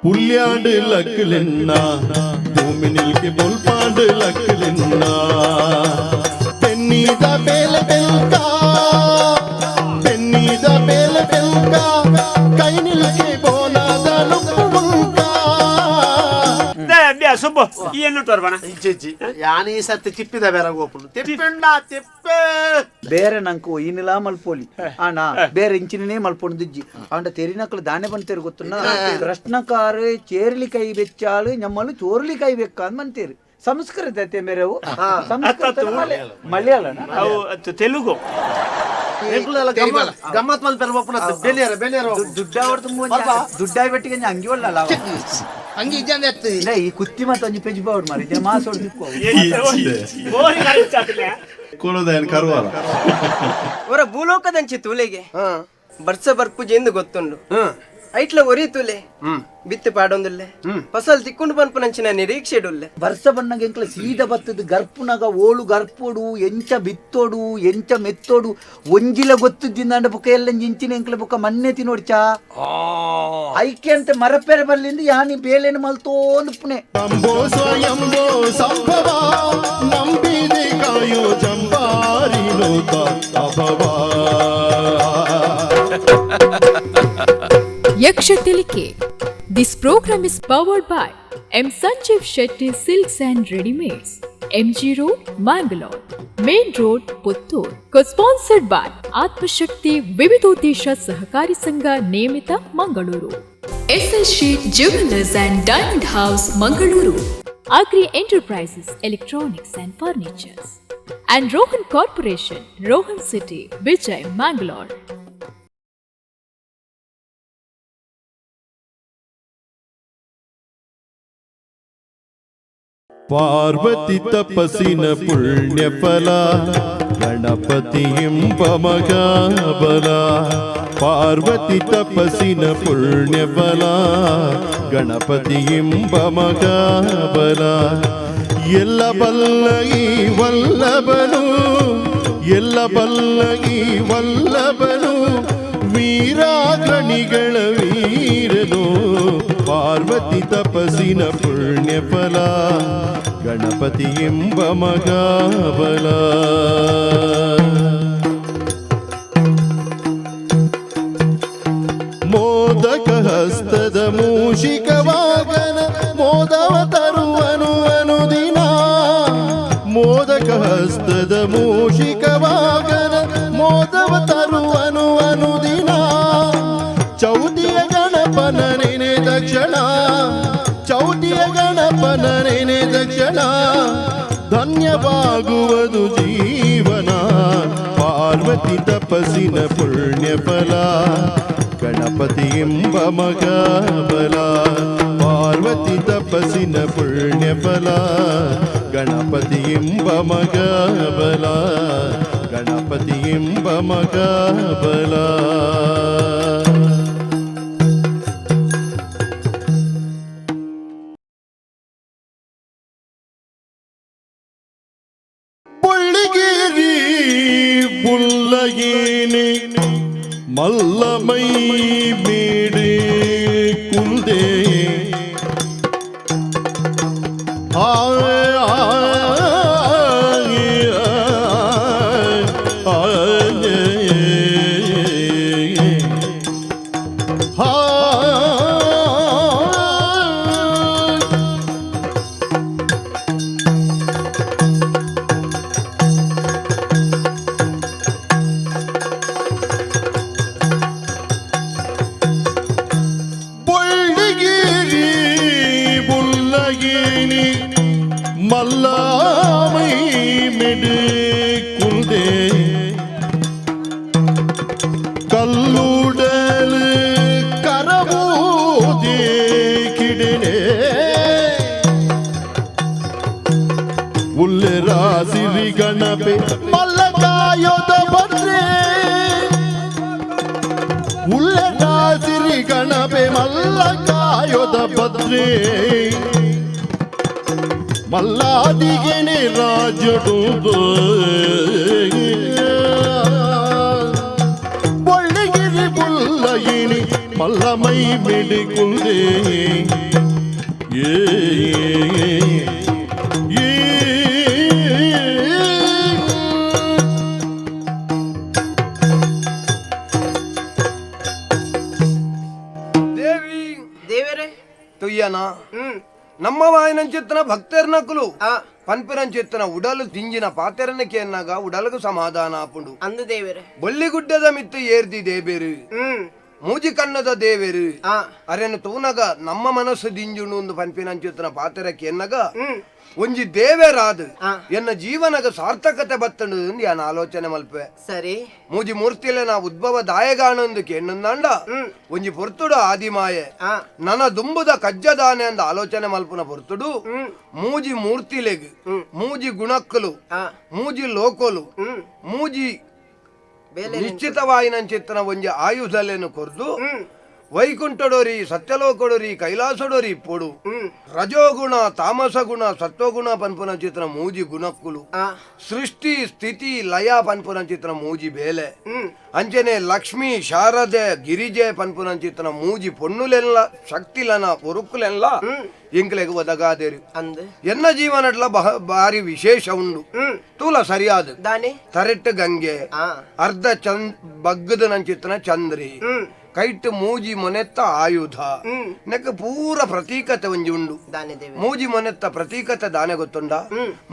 പുല്യാണ്ട് ലക്കിലെണ്ണ ഭൂമിനിൽക്ക് പൊൽപ്പാണ്ട് ലക്കിലെണ്ണ പെണ്ണീത ബേല ബെൽക്ക പെണ്ണീത ബേല ബെൽക്ക കൈനിൽക്ക് പോനാದ ನುಪ್ಪುಂಕ ಸುಬ್ಬು ಈ ಎನ್ನುಟ್ಟು ಬರ್ಬಣ ಯಾನ್ ಈ ಸತ್ತು ಚಿಪ್ಪಿದ ಬೇರೆ ಗೋಪುಲು ತಿಪ್ಪಂಡ ತಿಪ್ಪೆ ಬೇರೆ ನಂಕು ಇನ್ನಿಲ್ಲ ಮಲ್ಪೋಲಿ ಅಣ್ಣ ಬೇರೆ ಇಂಚಿನೇ ಮಲ್ಪೊಂಡು ದಿಜ್ಜಿ ಅಂಡ ತೆರಿನಕ್ಕಲು ದಾನೆ ಬಂತೇರು ಗೊತ್ತುನ್ನ ಪ್ರಶ್ನಕಾರ ಚೇರ್ಲಿ ಕೈ ಬೆಚ್ಚಾಲು ನಮ್ಮಲ್ಲಿ ಚೋರ್ಲಿ ಕೈ ಬೆಕ್ಕ ಅಂತ ಬಂತೇರಿ ಸಂಸ್ಕೃತ ಐತೆ ಮೇರೆವು ಸಂಸ್ಕೃತ ಮಲಯಾಳನ ಅವು ತೆಲುಗು ಗಮ್ಮತ್ ಮಲ್ ಪೆರ್ವಪ್ಪನ ಬೆಲಿಯರ ಬೆಲಿಯರ ದುಡ್ಡ ಹೊಡ್ತು ದುಡ್ಡಾಯಿ ಬೆಟ್ಟಿಗೆ ಅಂಗಿ ಒಳ್ಳಲ್ಲ ಹಂಗೆ ಇಜ್ಜಂದ ಎತ್ತು ಇಲ್ಲ ಈ ಕುತ್ತಿ ಮತ್ತೆ ಒಂಜಿ ಪೆಜ್ ಬಾವುಡ್ ಮಾರಿ ಜನ ಮಾಸ ಹೊಡ್ದಿಕ್ಕೋ ಕೊಡೋದೇನು ಕರುವಾರ ಅವರ ಭೂಲೋಕದಂಚೆ ತೂಲೆಗೆ ಬರ್ಸ ಬರ್ಪುಜಿ ಎಂದು ಗೊತ್ತುಂಡು ಐಟ್ಲ ಒರಿ ತೂಲೆ ಬಿತ್ತು ಪಾಡೊಂದುಲ್ಲೆ ಫಸಲ್ ತಿಕ್ಕೊಂಡು ಪನ್ಪುನಂಚಿನ ನಿರೀಕ್ಷೆ ಇಡುಲ್ಲೆ ಬರ್ಸ ಬಣ್ಣಗೆ ಎಂಕ್ಲ ಸೀದ ಬತ್ತದ ಗರ್ಪುನಗ ಓಳು ಗರ್ಪೋಡು ಎಂಚ ಬಿತ್ತೋಡು ಎಂಚ ಮೆತ್ತೋಡು ಒಂಜಿಲ ಗೊತ್ತುದ್ದಿಂದ ಬುಕ್ಕ ಎಲ್ಲ ಇಂಚಿನ ಎಂಕ್ಲ ಬುಕ್ಕ ಮನ್ನೆ ತಿನ್ನೋಡ್ಚಾ ಐಕ್ಯ ಅಂತ ಮರಪೆರೆ ಬರ್ಲಿಂದ ಯಾನಿ ಬೇಲೆನ ಮಲ್ತೋಂದು ಪುಣೆ ಅಂಬೋ ಸ್ವಯಂಬೋ ಸಂಭವ ನಂಬಿದೆ ಕಾಯೋ ಜಂಬಾರಿ ಲೋಕ ಅಭವ Yakshatilike. This program is powered by M. Sanjeev Shetty Silks and Readymades, MG Road, Mangalore, Main Road, Puttur. Co-sponsored by Atmashakti Vividodesha Sahakari Sangha Nemita, Mangaluru. SS Sheet Jewelers and Diamond House, Mangaluru. Agri Enterprises, Electronics and Furnitures. And Rohan Corporation, Rohan City, Vijay, Mangalore. Parvati ತಪಸ್ಸಿನ ಪುಣ್ಯ ಫಲ ಗಣಪತಿ ಎಂಬ ಮಗಾಬಲ ಪಾರ್ವತಿ ತಪಸ್ಸಿನ ಪುಣ್ಯ ಫಲ ಗಣಪತಿ ಎಂಬ ಮಗಾಬಲ ಎಲ್ಲ ಬಲ್ಲಗಿ ವಲ್ಲಭನು ಎಲ್ಲ ಬಲ್ಲಗಿ ವಲ್ಲಭನು ವೀರಾಗಣಿಗಳ ವೀರನು ಪಾರ್ವತಿ ತಪಸ್ಸಿನ ಪುಣ್ಯ ಫಲ ಗಣಪತಿ ಎಂಬ ಮಗಾಬಲ ಮೋದಕ ಹಸ್ತದ ಮೂಷಿಕ ವಾಗನ ಮೋದವ ತರುವನು ಅನುದಿನ ಮೋದಕ ಹಸ್ತದ ಮೂಷಿಕ ವಾಗನ ಮೋದವ ತರುವನು ಅನುದಿನ ಚೌತಿಯ ಗಣಪನ ನೆನೆ ದಕ್ಷಿಣ ಚೌತಿಯ ಗಣಪನ ನೆನೆ ದಕ್ಷಿಣ ಧನ್ಯವಾಗುವುದು ಜೀವನ ಪಾರ್ವತಿ ತಪಸ್ಸಿನ ಪುಣ್ಯ ಫಲ ಗಣಪತಿ ಎಂಬ ಮಗಾಬಲ ಪಾರ್ವತಿ ತಪಸ್ಸಿನ ಪುಣ್ಯ ಫಲ ಗಣಪತಿ ಎಂಬ ಮಗಾಬಲ ಗಣಪತಿ ಎಂಬ ಮಗಾಬಲ புல்லகேனே மல்லமை மேடு குந்தே மல்லாமை மெடு குந்தே கல்லுடல் கரபூதே கிடனே ಉಲ್ಲೆ ರಾಸಿರಿ ಗಣಪೆ ಮಲ್ಲಕಾಯೋದ ಭದ್ರೆ ಉಲ್ಲೆ ರಾಸಿರಿ ಗಣಪೆ ಮಲ್ಲಕಾಯೋದ ಭದ್ರೆ ಮಲ್ಲಾದಿಗೆನೆ ರಾಜಡು ಒಳ್ಳೆಗಿರಿ ಬುಲ್ಲಗಿನಿ மல்லமை மிடுக்குதே ஏ ದೇವಿ ದೇವರೇ ತುಯ್ಯನ ಹ್ಮ್ ನಮ್ಮ వాయనంచెత్తన భక్తర్నకులు ఆ పన్పిరంచెత్తన ఉడలు తింజిన పాతెరనకి ఎన్నగ ఉడలకు సమాధాన అప్పుడు ಅಂದು ದೇವರೇ ಬೊಳ್ಳಿಗುಡ್ಡದ ಮಿತ್ತು ಏರ್ದಿ ದೇಬೇರು ಹ್ಮ್ ಮೂಜಿ ಕಣ್ಣದ ದೇವೇರು ಆ ಅರೆನು ತೂನಗ ನಮ್ಮ ಮನಸ್ಸು ದಿಂಜುಂಡು ಒಂದು ಪನ್ಪಿನಂಚೆತ್ತನ ಪಾತೆರಕ್ಕೆ ಎನ್ನಗ ಹ್ಮ್ ಒಂಜಿ ದೇವೇರಾದು ಆ. ಎನ್ನ ಜೀವನಗ ಸಾರ್ಥಕತೆ ಬತ್ತಂಡು ಯಾನ ಆಲೋಚನೆ ಮಲ್ಪೆ ಸರಿ ಮೂಜಿ ಮೂರ್ತಿಲೆ ನಾ ಉದ್ಭವ ದಾಯಗಾನೊಂದು ಕೆಣ್ಣಂದಾಂಡ ಹ್ಮ್ ಒಂಜಿ ಪೊರ್ತುಡು ಆದಿಮಾಯೆ ಆ ನನ್ನ ದುಂಬುದ ಕಜ್ಜದಾನೆ ಅಂದ ಆಲೋಚನೆ ಮಲ್ಪುನ ಪೊರ್ತುಡು ಹ್ಮ್ ಮೂಜಿ ಮೂರ್ತಿಲೆಗ್ ಹ್ಮ್. ಮೂಜಿ ಗುಣಕ್ಕಲು ಆ ಮೂಜಿ ಲೋಕಲು ಹ್ಮ್ ಮೂಜಿ ಬೇಲೆ ನಿಶ್ಚಿತವಾಯಿನಂಚಿತ್ತನ ಒಂಜಿ ಆಯುಧಲೇನು ಕೊರ್ದು ಹ್ಮ್ ವೈಕುಂಠಡೋರಿ ಸತ್ಯಲೋಕಡೋರಿ ಕೈಲಾಸಡೋರಿ ಇಪ್ಪೊಡು ಹ್ಮ್ ರಜೋಗುಣ ತಾಮಸ ಗುಣ ಸತ್ವಗುಣ ಪನ್ಪುನ ಚಿತ್ರ ಮೂಜಿ ಗುಣಕ್ಕುಲು ಆ ಸೃಷ್ಟಿ ಸ್ಥಿತಿ ಲಯ ಪನ್ಪುನ ಚಿತ್ರ ಮೂಜಿ ಬೇಲೆ ಹ್ಮ್ ಅಂಚನೆ ಲಕ್ಷ್ಮಿ ಶಾರದೆ ಗಿರಿಜೆ ಪನ್ಪುನ ಚಿತ್ರ ಮೂಜಿ ಪೊಣ್ಣುಲೆಲ್ಲ ಶಕ್ತಿಲನ ಒರುಕುಲೆಲ್ಲ ಇಂಕ್ಲೆಗ್ ಒದಗಾದೇರಿ ಅಂದು ಎನ್ನ ಜೀವನಟ್ಲ ಬಾರಿ ವಿಶೇಷ ಉಂಡು ಹ್ಮ್ ತೂಲ ಸರಿಯಾದ ದಾನೆ ತರೆಟ್ಟು ಗಂಗೆ ಆ ಅರ್ಧ ಬಗ್ಗದ ನಂಚಿತ್ತನ ಚಂದ್ರಿ ಹ್ಮ್ ಕೈಟ್ ಮೂಜಿ ಮೊನೆತ್ತ ಆಯುಧ ಹ್ಮ್ ನೆಕ್ ಪೂರ ಪ್ರತೀಕತೆ ಒಂಜಿ ಉಂಡು ದಾನೆ ದೇವರೇ ಮೂಜಿ ಮೊನೆತ್ತ ಪ್ರತೀಕತೆ ದಾನೆ ಗೊತ್ತುಂಡ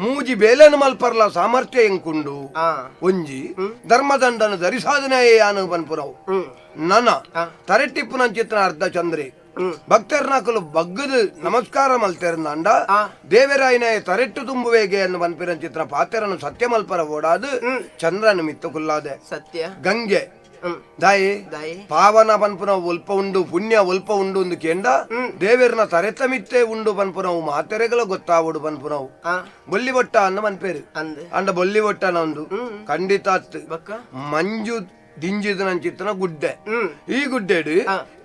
ಮೂಜಿ ಬೇಲೆನು ಮಲ್ಪರ್ಲ ಸಾಮರ್ಥ್ಯ ಎಂಕುಂಡು ಆ ಒಂಜಿ ಧರ್ಮದಂಡನು ಧರಿಸಾದನೆ ಯಾನು ಪನ್ಪುರವು ಹ್ಮ್ ನನ ತರೆಟ್ಟಿಪ್ಪು ನಂಚಿತ್ರ ಅರ್ಧ ಚಂದ್ರಿ ಭಕ್ತರ್ನಾಕಲು ಬಗ್ಗದು ನಮಸ್ಕಾರ ಮಲ್ತೆರ್ನಾಂಡ ದೇವರಾಯನ ತರೆಟ್ಟು ತುಂಬುವೇಗೆ ಅನ್ನು ಪನ್ಪಿರಂಚಿತ್ರ ಪಾತೆರನು ಸತ್ಯ ಮಲ್ಪರ ಓಡಾದು ಚಂದ್ರನು ಮಿತ್ತು ಕುಲ್ಲಾದೆ ಸತ್ಯ ಗಂಗೆ ಹ್ಮ್ ದಾಯಿ ದಾಯಿ ಪಾವನ ಪನ್ಪುನ ಒಲ್ಪ ಉಂಡು ಪುಣ್ಯ ಒಲ್ಪ ಉಂಡು ಒಂದು ಕೇಂಡ ದೇವೇರ್ನ ತರೆತ ಮಿತ್ತೆ ಉಂಡು ಪನ್ಪುನವು ಮಾತೆರೆಗಳ ಗೊತ್ತಾವುಡು ಪನ್ಪುನವು ಆ ಬೊಲ್ಲಿ ಬೊಟ್ಟ ಅನ್ನ ಪನ್ಪೇರು ಅಂದು ಅಂಡ ಬೊಲ್ಲಿ ಬೊಟ್ಟನ ಒಂದು ಖಂಡಿತ ಬಕ್ಕ ಮಂಜು ದಿಂಜಿದ ನಂಚಿತ್ತನ ಗುಡ್ಡೆ ಹ್ಮ್ ಈ ಗುಡ್ಡೆಡು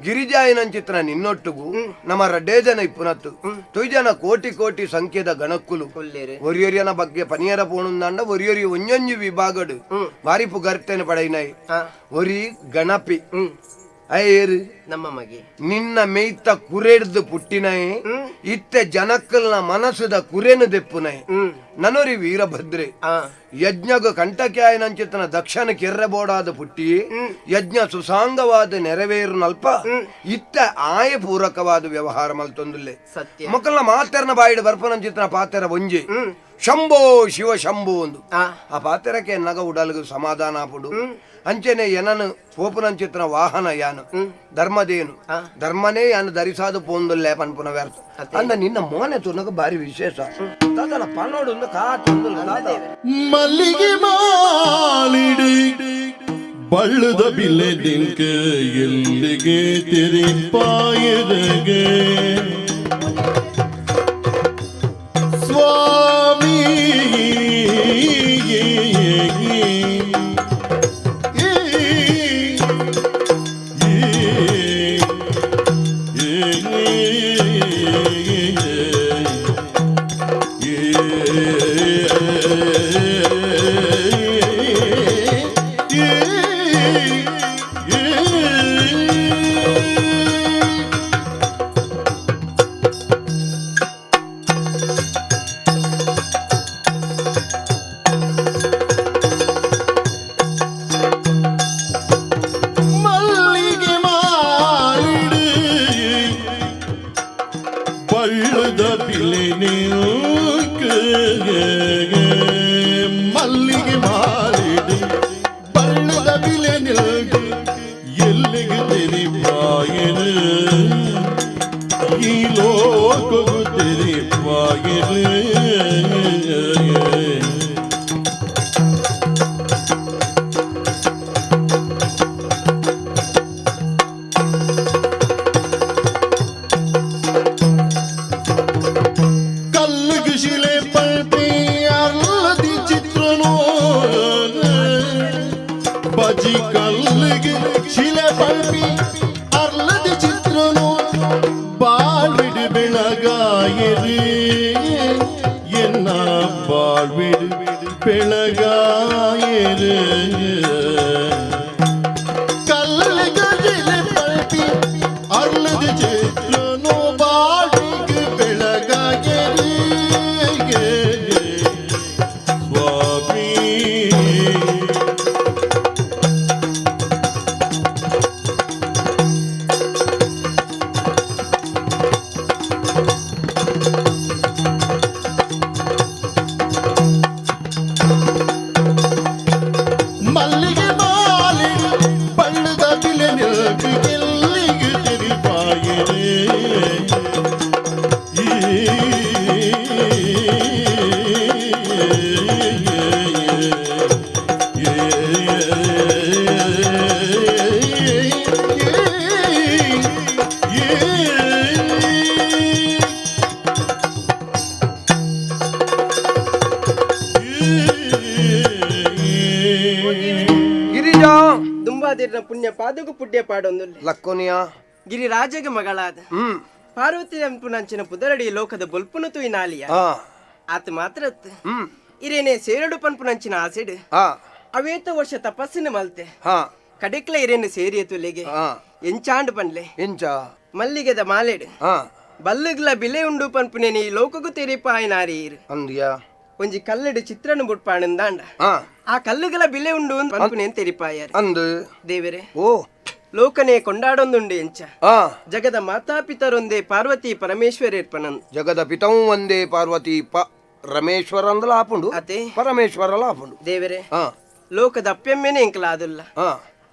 ಗಿರಿಜಾಯಿನಂಚಿತ್ರ ನಿನ್ನೊಟ್ಟುಗು ನಮ್ಮ ರಡ್ಡೇಜನ ಇಪ್ಪುನತ್ತು ತುಯ್ಜನ ಕೋಟಿ ಕೋಟಿ ಸಂಖ್ಯೆದ ಗಣಕ್ಕುಲು ಕೊಲ್ಲೇರೆ ಒರಿಯೊರಿಯನ ಬಗ್ಗೆ ಪನಿಯರ ಪೋಣುಂದಾಂಡ ಒರಿಯೊರಿ ಒಂಜೊಂಜು ವಿಭಾಗಡು ಬಾರಿ ಪುಗರ್ತೇನೆ ಪಡೈನಾಯಿ ಆ ಒರಿ ಗಣಪಿ ಹ್ಮ್ ಐರು ನಮ್ಮ ಮಗೆ ನಿನ್ನ ಮೇಯ್ತ ಕುರೆಡ್ದು ಪುಟ್ಟಿನೈ ಇತ್ತೆ ಜನಕ್ಕಲ್ನ ಮನಸ್ಸುದ ಕುರೆನು ದೆಪ್ಪುನೈ ನನೊರಿ ವೀರಭದ್ರೆ ಆ ಯಜ್ಞಗ ಕಂಟಕ್ಯಾಯನಂಚಿತನ ದಕ್ಷನ ಕೆರ್ರೆಬೋಡಾದ ಪುಟ್ಟಿ ಯಜ್ಞ ಸುಸಾಂಗವಾದ ನೆರವೇರು ನಲ್ಪ ಇತ್ತ ಆಯ ಪೂರಕವಾದ ವ್ಯವಹಾರ ಮಲ್ತೊಂದುಲ್ಲೆ ಸತ್ಯ ಮಕ್ಕಳನ್ನ ಮಾತೆರನ ಬಾಯಿಡು ಬರ್ಪನಂಚಿತನ ಪಾತೆರ ಒಂಜಿ ಶಂಭೋ ಶಿವ ಶಂಭು ಒಂದು ಆ ಪಾತೆರಕ್ಕೆ ನಗ ಉಡಲ್ಗು ಸಮಾಧಾನ ಆಪುಡು ಅಂಚೆನೆ ಎನನು ಪೋಪುನಂಚಿತ್ರ ವಾಹನ ಯಾನು ಧರ್ಮದೇನು ಧರ್ಮನೇ ಯಾನು ಧರಿಸಾದು ಪೋಂದುಲ್ಲೆ ಪನ್ಪುನ ವ್ಯರ್ಥ ಅಂದ ನಿನ್ನ ಮೋನೆ ತುನಗ ಬಾರಿ ವಿಶೇಷ ದಾದನ ಪನ್ನೋಡು ಒಂದು ಕಾತೊಂದು மல்லிகை மாலிடு பள்ளுத பிள்ளை தின்க எல்லிಗೆ திரிப்பாயதಗೆ சுவாமி மல்லிகை மாலிடு பள்ளுத பிள்ளை நிற்கு மல்லிகை மாலிடு பள்ளுத பிள்ளை நிற்கு எல்லிಗೆ தெரிப்பாயிரு ಈ ಲೋಕವು தெரிப்பாயிரு ಕಲ್ಲಿಗೆ ಶಿಲೆ ಪಲ್ಪಿ ಅರ್ಲದಿ ಚಿತ್ರನೋ ಬಜಿ ಕಲ್ಲಿಗೆ ಶಿಲೆ ಪಲ್ಪಿ ಅರ್ಲದಿ ಚಿತ್ರನೋ ಬಾಳ್ವಿಡು ಬೆಳಗಾಯಿರಿ ಎನ್ನ ಬಾಳ್ವಿಡು ಬೆಳಗಾಯಿರಿ ಕಲ್ಲಿಗೆ ಶಿಲೆ ಪಲ್ಪಿ ತೆರಿನ ಪುಣ್ಯ ಪಾದಗೂ ಪುಡ್ಯ ಪಾಡೊಂದುಲ್ಲೆ ಲಕ್ಕೋನಿಯ ಗಿರಿರಾಜಗೆ ಮಗಳಾದ ಪಾರ್ವತಿ ಅಂಪುನಂಚಿನ ಪುದರಡಿ ಲೋಕದ ಬೊಲ್ಪುನ ತುಯಿನಾಲಿಯ ಆ ಆತ ಮಾತ್ರ ಇರೇನೆ ಸೇರಡು ಪನ್ಪುನಂಚಿನ ಆಸೆಡ್ ಆ ಅವೇತ ವರ್ಷ ತಪಸ್ಸಿನ ಮಲ್ತೆ ಹಾ ಕಡೆಕ್ಲ ಇರೇನೆ ಸೇರಿಯ ತುಲೆಗೆ ಆ ಎಂಚಾಂಡು ಪನ್ಲೆ ಎಂಚ ಮಲ್ಲಿಗೆದ ಮಾಲೆಡ್ ಆ ಬಲ್ಲಗ್ಲ ಬಿಲೆ ಉಂಡು ಪನ್ಪುನೇನಿ ಲೋಕಗೂ ತೆರಿಪಾಯಿನಾರೀರ್ ಅಂದ್ಯಾ ಒಂಜಿ ಕಲ್ಲಡು ಚಿತ್ರನ ಬುಟ್ಪಾಣಂದಾಂಡ ಆ ಆ ಕಲ್ಲುಗಳ ಬಿಲೆ ಉಂಡು ಪನ್ಪುನೇನ್ ತೆರಿಪಾಯಾರ ಅಂದು ದೇವರೇ ಓ ಲೋಕನೇ ಕೊಂಡಾಡೊಂದುಂಡು ಎಂಚ ಆ ಜಗದ ಮಾತಾಪಿತರೊಂದೇ ಪಾರ್ವತಿ ಪರಮೇಶ್ವರೇರ್ಪನನ್ ಜಗದ ಪಿತಂ ಒಂದೇ ಪಾರ್ವತಿ ರಮೇಶ್ವರ ಅಂದಲ ಆಪುಂಡು ಅತೆ ಪರಮೇಶ್ವರಲ ಆಪುಂಡು ದೇವರೇ ಆ ಲೋಕದ ಅಪ್ಯಮ್ಮೆನೆ ಎಂಕಲಾದುಲ್ಲ ಆ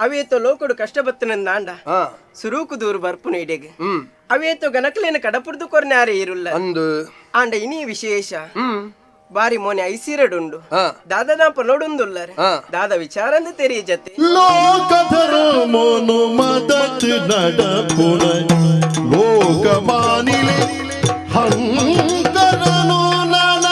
ಅವೇತೋ ಲೋಕಡು ಕಷ್ಟಬತ್ತನಂದಾಂಡ ಆ ಸುರೂಕು ದೂರು ಬರ್ಪುನು ಇಡೆಗೆ ಹ್ಮ್ ಅವೇತೋ ಗನಕಲೇನ ಕಡಪುರ್ದು ಕೊರ್ನಾರೆ ಇರುಲ್ಲ ಅಂದು ಆಂಡ ಇನಿ ವಿಶೇಷ ಹ್ಮ್ ಬಾರಿ ಮೋನೆ ಐಸಿರಡುಂಡು ಆ ದಾದನಾಪ ನೋಡುಂದುಲ್ಲರೆ ಆ ದಾದ ವಿಚಾರಂದ ತೆರಿ ಜತೆ ലോകധർമ്മോനു മദത് നടപ്പുന ലോകമാനിലെ ഹങ്കരനു നന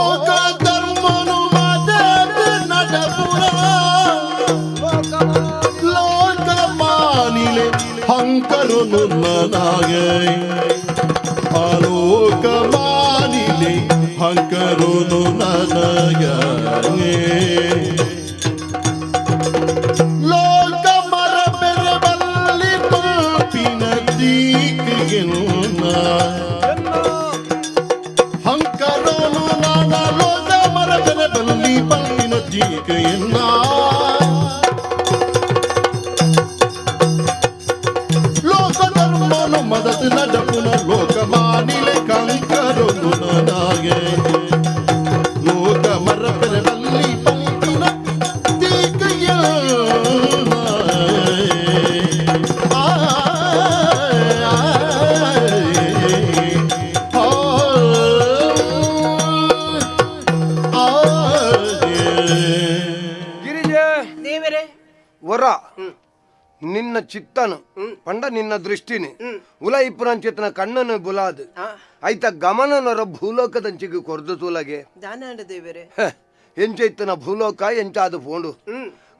ലോകധർമ്മനു മദത് നടപ്പുന ലോകമാനിലെ ഹങ്കരനു നനാഗേ ಆಲೋಕಮಾನಿಲೆ ಹಂಕರುನು ನನಗೆ ಲೋಕ ಮರ ಬೆರಬಲ್ಲಿ ಪಾಪಿನ ದೀಕಿಗೆನ್ನ ಹಂಕರುನು ನನ್ನ ಲೋಕ ಮರ ಬೆರಬಲ್ಲಿ ಪಾಪಿನ ದೀಕೆಯನ್ನ ಲೋಕಧರ್ಮನು ಮದತ್ ನಡಪುನ ಲೋಕಮಾನಿಲೆ ಕಂಕರೊಂದು ನನಗೆ ಲೋಕ ಮರಪೆರವಲ್ಲಿ ಪಂಪಿನ ದೀಕೆಯ ಗಿರಿಜೆ ದೇವರೇ ವರ ನಿನ್ನ ಚಿತ್ತನು ಪಂಡ ನಿನ್ನ ದೃಷ್ಟಿನಿ ಉಲ ಇಪ್ಪುರಂಚಿತನ ಕಣ್ಣನು ಬುಲಾದು ಐತ ಗಮನನರ ಭೂಲೋಕದಂಚಿಗೆ ಕೊರ್ದು ತೂಲಗೆ ದಾನಾಂಡ ದೇವರೇ ಎಂಚೈತನ ಭೂಲೋಕ ಎಂಚಾದು ಪೋಂಡು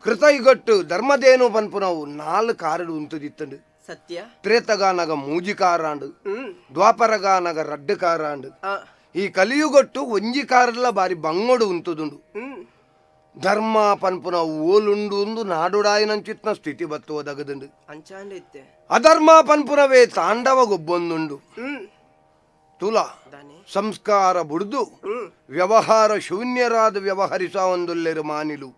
ಕೃತೈಗೊಟ್ಟು ಧರ್ಮದೇನು ಪನ್ಪುನವು 4 ಕಾರಡು ಉಂತುದಿತ್ತಂಡು ಸತ್ಯ ತ್ರೇತಗಾನಗ ಮೂಜಿಕಾರಾಂಡು ದ್ವಾಪರಗಾನಗ ರಡ್ಡು ಕಾರಾಂಡು ಈ ಕಲಿಯುಗೊಟ್ಟು ಒಂಜಿ ಕಾರಲ್ಲ ಬಾರಿ ಬಂಗೋಡು ಉಂತುದುಂಡು ಧರ್ಮ ಪನ್ಪುನ ಓಲುಂಡು ಒಂದು ನಾಡುಡಾಯಿನಂಚಿತ್ನ ಸ್ಥಿತಿ ಬತ್ತು ಒದಗದುಂಡು ಅಂಚಾಂಡ ಇತ್ತೆ ಅಧರ್ಮ ಪನ್ಪುನವೇ ತಾಂಡವ ಗೊಬ್ಬೊಂದುಂಡು ತುಲ ದಾನೆ ಸಂಸ್ಕಾರ ಬುಡ್ದು ವ್ಯವಹಾರ ಶೂನ್ಯರಾದ ವ್ಯವಹರಿಸ ಒಂದೊಲ್ಲೆರು ಮಾನಿಲು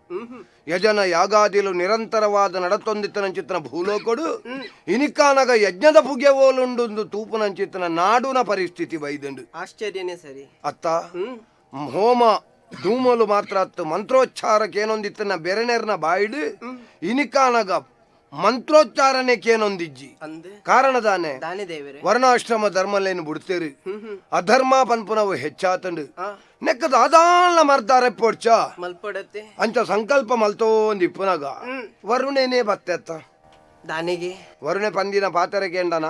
ಯಜನ ಯಾಗಾದಿಲು ನಿರಂತರವಾದ ನಡತೊಂದಿತ್ತನಂಚಿತ್ತನ ಭೂಲೋಕೊಡು ಇನಿಕಾನಗ ಯಜ್ಞದ ಪುಗ್ಯ ಓಲುಂಡು ತೂಪುನಂಚಿತ್ತನ ನಾಡುನ ಪರಿಸ್ಥಿತಿ ಬೈದಂಡು ಆಶ್ಚರ್ಯನೇ ಸರಿ ಅತ್ತ ಹೋಮ ಧೂಮಲು ಮಾತ್ರ ಅತ್ತು ಮಂತ್ರೋಚ್ಚಾರಕ್ಕೇನೊಂದಿತ್ತನ ಬೆರೆನೆರ್ನ ಬಾಯಿಡು ಇನಿಕಾನಗ ಮಂತ್ರೋಚ್ಚಾರಣೆಕೇನೊಂದಿಜ್ಜಿ ಅಂದೆ ಕಾರಣದಾನೆ ದಾನೆ ದೇವರೇ ವರ್ಣಾಶ್ರಮ ಧರ್ಮಲೇನು ಬಿಡ್ತೇರಿ ಅಧರ್ಮ ಪನ್ಪುನವು ಹೆಚ್ಚಾತಂಡು ನೆಕ್ಕದ ಆದಾಳ ಮರ್ದಾರೆ ಪೋಡ್ಚ ಮಲ್ಪಡತ್ತೆ ಅಂಚ ಸಂಕಲ್ಪ ಮಲ್ತೋಂದು ಇಪ್ಪುನಾಗ ವರುಣೇನೇ ಬತ್ತೆತ್ತ ದಾನೆಗೆ ವರುಣೆ ಪಂದಿನ ಪಾತರಕೇಂಡನ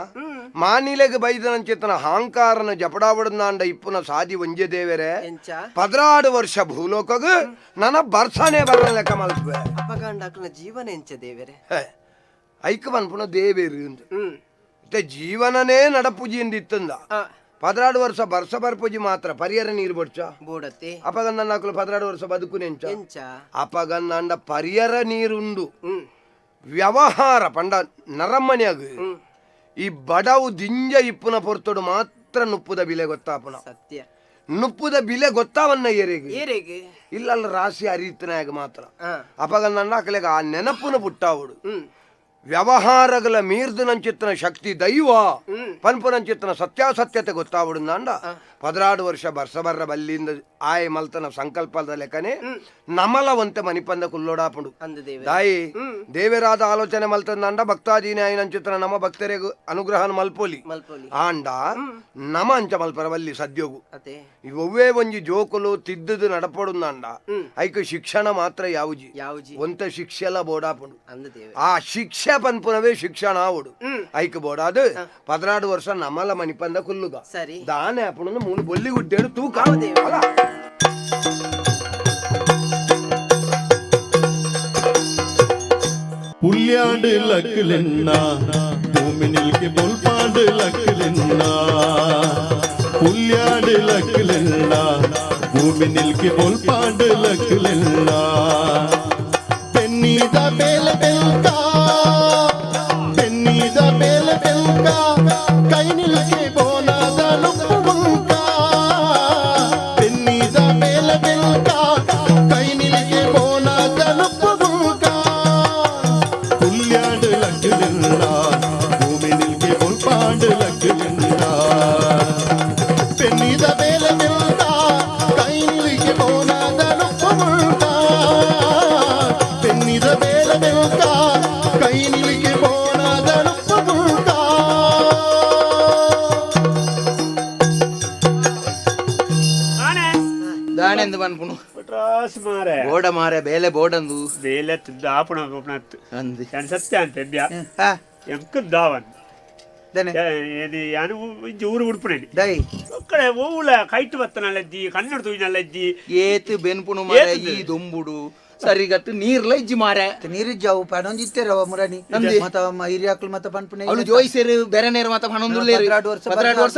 ಮಾನಿಲೆಗೆ ಬೈದನಂಚಿತ್ತನ ಹಾಂಕಾರನ ಜಪಡಾವಡನಾಂಡ ಇಪ್ಪುನ ಸಾದಿ ಒಂಜೆ ದೇವರೇ ಎಂಚ 16 ವರ್ಷ ಭೂಲೋಕಗ ನನ್ನ ಬರ್ಸನೆ ಬರ ಲೆಕ್ಕ ಮಲ್ಪೆ ಅಪಗಾಂಡಾಕನ ಜೀವನ ಎಂಚ ದೇವರೇ ಐಕ ಪನ್ಪುನ ದೇವೇರು ಮತ್ತೆ ಜೀವನನೇ ನಡಪುಜಿಯಿಂದಿತ್ತಂದ 16 ವರ್ಷ ಬರ್ಸ ಬರ್ಪುಜಿ ಮಾತ್ರ ಪರಿಯರ ನೀರು ಬಡ್ಚ ಬೋಡತ್ತೆ ಅಪಗನ್ನ ನಾಕಲು 16 ವರ್ಷ ಬದುಕುನೆಂಚ ಎಂಚ ಅಪಗನ್ನಂಡ ಪರಿಯರ ನೀರುಂಡು ವ್ಯವಹಾರ ಪಂಡ ನರಮ್ಮನ್ಯಾಗ ಈ ಬಡವು ದಿಂಜ ಇಪ್ಪುನ ಪೊರ್ತೊಡು ಮಾತ್ರ ನುಪ್ಪುದ ಬಿಲೆ ಗೊತ್ತಾಪುನ ಸತ್ಯ ನುಪ್ಪುದ ಬಿಲೆ ಗೊತ್ತಾವನ್ನ ಏರೆಗೆ ಏರೆಗೆ ಇಲ್ಲಲ್ಲ ರಾಶಿ ಅರಿತನಾಗ ಮಾತ್ರ ಅಪಗನ್ನ ಹಾಕಲೆಗ ಆ ನೆನಪುನ ಪುಟ್ಟಾವುಡು ವ್ಯವಹಾರಗಳ ಮೀರ್ದು ನಂಚಿತ್ತನ ಶಕ್ತಿ ದೈವ ಪನ್ಪುನಂಚಿತ್ತನ ಸತ್ಯಾಸತ್ಯತೆ ಗೊತ್ತಾವುಡು ನಂಡ 16 ವರ್ಷ ಬರ್ಸಬರ್ರ ಬಲ್ಲಿಂದ ಆಯ್ ಮಲ್ತನ ಸಂಕಲ್ಪದ ಲೆಕ್ಕನೆ ನಮಲವಂತೆ ಮನಿಪಂದ ಕುಲ್ಲೋಡಾಪುಂಡು ಅಂದ ದೇವ ದಾಯಿ ದೇವರಾದ ಆಲೋಚನೆ ಮಲ್ತಂದ ಭಕ್ತಾದೀನಿ ಆಯ್ನ ಚಿತ್ರ ನಮ್ಮ ಭಕ್ತರಿಗೆ ಅನುಗ್ರಹನ ಮಲ್ಪೋಲಿ ಮಲ್ಪೊಲಿ ಆಂಡ ನಮ ಅಂಚ ಮಲ್ಪರ ಬಲ್ಲಿ ಸದ್ಯೋಗು ಅತೆ ಇವೇ ಒಂಜಿ ಜೋಕುಲು ತಿದ್ದದು ನಡಪಡುಂದಾಂಡ ಐಕ ಶಿಕ್ಷಣ ಮಾತ್ರ ಯಾವುಜಿ ಯಾವುಜಿ ಒಂತ ಶಿಕ್ಷೆಲ ಬೋಡಾಪುಂಡು ಅಂದ ದೇವ ಆ ಶಿಕ್ಷೆ ಪನ್ಪುನವೇ ಶಿಕ್ಷಣ ಆವಡು ಐಕ ಬೋಡಾದು 16 ವರ್ಷ ನಮಲ ಮನಿಪಂದ ಕುಲ್ಲುಗ ಸರಿ ದಾನೆ ಅಪ್ಪನ ಮೂಲು ಬೊಲ್ಲಿ ಗುಡ್ಡೇಡು ತೂಕ ಅಲ್ಲ പുല്യാണ്ട് ലക്കിലെന്ന ഭൂമിനിൽക്ക് പൊൽപ്പാണ്ട് ലക്കിലെന്ന പുല്യാണ്ട് ലക്കിലെന്ന ഭൂമിനിൽക്ക് പൊൽപ്പാണ്ട് ലക്കിലെന്ന പെണ്ണീത ബേല ബെൽക പെണ്ണീത ബേല ബെൽക കൈനിൽക്ക് പോനാದ ನುಪ್ಪುಂಕ പെണ്ണീത ബേല ബെൽക കൈനിൽക്ക് പോനാದ ನುಪ್ಪುಂಕ പുല്യാണ്ട് ലക്കിലെന്ന ഭൂമിനിൽക്ക് പൊൽപ്പാണ്ട് ലക്കിലെന്ന പെണ്ണീത ബേല ബെൽക കൈനിൽക്ക് പോനാದ ನುಪ್ಪುಂಕ പെണ്ണീത ബേല ബെൽക കൈനിൽക്ക് പോനാದ ನುಪ್ಪುಂಕ ಆನೆ ದಾನೆಂದು ಬನ್ಪುನು ಟ್ರಾಸ್ ಮಾರೆ ಬೋಡ ಮಾರೆ ಬೇಲೆ ಬೋಡಂದು ಬೇಲೆ ದಾಪುಣ ಗೋಪನತ್ತು ಅಂದಿ ಯಾನ್ ಸತ್ಯ ಅಂತ ಎಬ್ಬ್ಯಾ ಹಾ ಎಂಕ ದಾವನ್ ದನೆ ಏದಿ ಯಾನು ಇಂಜಿ ಊರು ಉಡ್ಪುನೇನಿ ದೈ ಒಕ್ಕಡೆ ಓವುಲ ಕೈಟ್ ಬತ್ತನಲ್ಲಜ್ಜಿ ಕನ್ನಡ ತುಯ್ನಲ್ಲಜ್ಜಿ ಏತು ಬೆನ್ಪುನು ಮಾರೆ ಏತು ಈ ದೊಂಬುಡು ಸರಿಗಟ್ಟು ನೀರ್ಲ ಇಜ್ಜಿ ಮಾರೆ ನೀರಿಜ್ಜಾವು ಪಣೊಂದಿತ್ತೇರವ ಮುರಾನಿ ನಂದಿ. ಮತ್ತ ಹಿರಿಯಾಕ್ಲು ಮತ್ತ ಪನ್ಪುನೆ ಅವಳು ಜೋಯಿಸೇರು ಬೇರೆ ನೇರು ಮಾತ ಹಣೊಂದುಲ್ಲೇರು 16 ವರ್ಷ